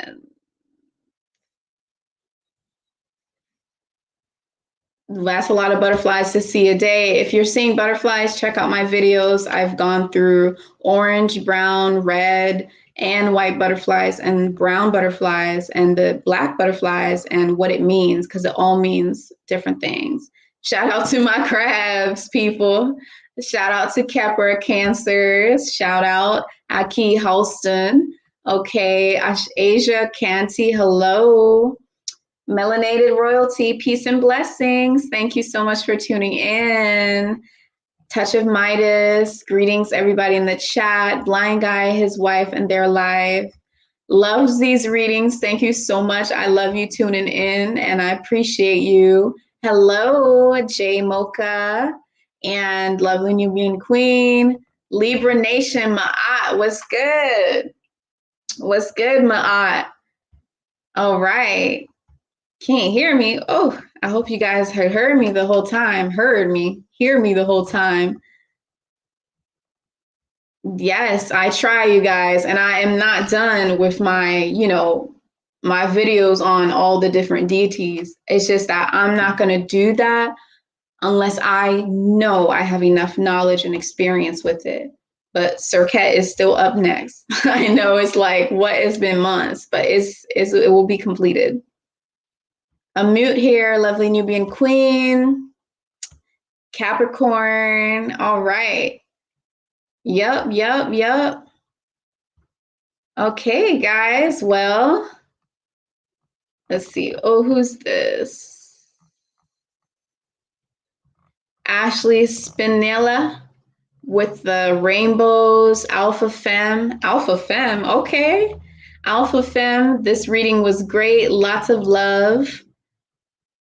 That's a lot of butterflies to see a day. If you're seeing butterflies, check out my videos. I've gone through orange, brown, red, and white butterflies, and brown butterflies, and the black butterflies, and what it means, because it all means different things. Shout out to my crabs, people. Shout out to Kephra, Cancers. Shout out Aki Halston. Okay, Asia Canty, hello. Melanated Royalty, peace and blessings. Thank you so much for tuning in. Touch of Midas, greetings everybody in the chat. Blind Guy, his wife, and their live. Loves these readings. Thank you so much. I love you tuning in, and I appreciate you. Hello, Jay Mocha, and lovely Nubian Queen. Libra Nation, Maat, what's good? What's good, Maat? All right. Can't hear me. Oh, I hope you guys heard me the whole time. Hear me the whole time. Yes, I try, you guys, and I am not done with my, my videos on all the different deities. It's just that I'm not going to do that unless I know I have enough knowledge and experience with it. But Serqet is still up next. I know it's like, it's been months, but it will be completed. Amut here, lovely Nubian queen. Capricorn, all right. Yep. Okay, guys, well, let's see. Oh, who's this? Ashley Spinella with the rainbows, Alpha Femme, okay. Alpha Femme, this reading was great, lots of love.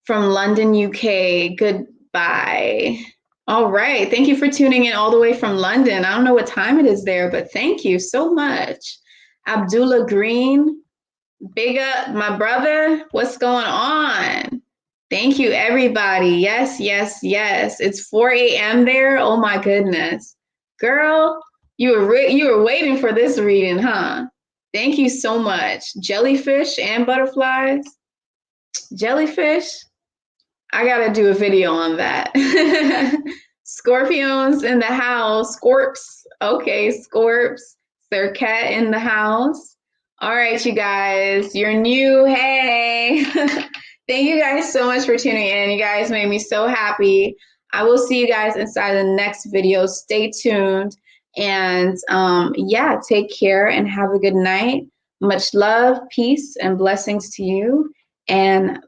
From London, UK. Goodbye. All right. Thank you for tuning in all the way from London. I don't know what time it is there, but thank you so much. Abdullah Green, big up, my brother. What's going on? Thank you, everybody. Yes, yes, yes. It's 4 a.m. there. Oh my goodness, girl, you were waiting for this reading, huh? Thank you so much. Jellyfish and butterflies. Jellyfish. I gotta do a video on that. Scorpions in the house. Scorps. Okay, Scorps. Serqet in the house. All right, you guys. You're new. Hey. Thank you guys so much for tuning in. You guys made me so happy. I will see you guys inside the next video. Stay tuned. And yeah, take care and have a good night. Much love, peace, and blessings to you. And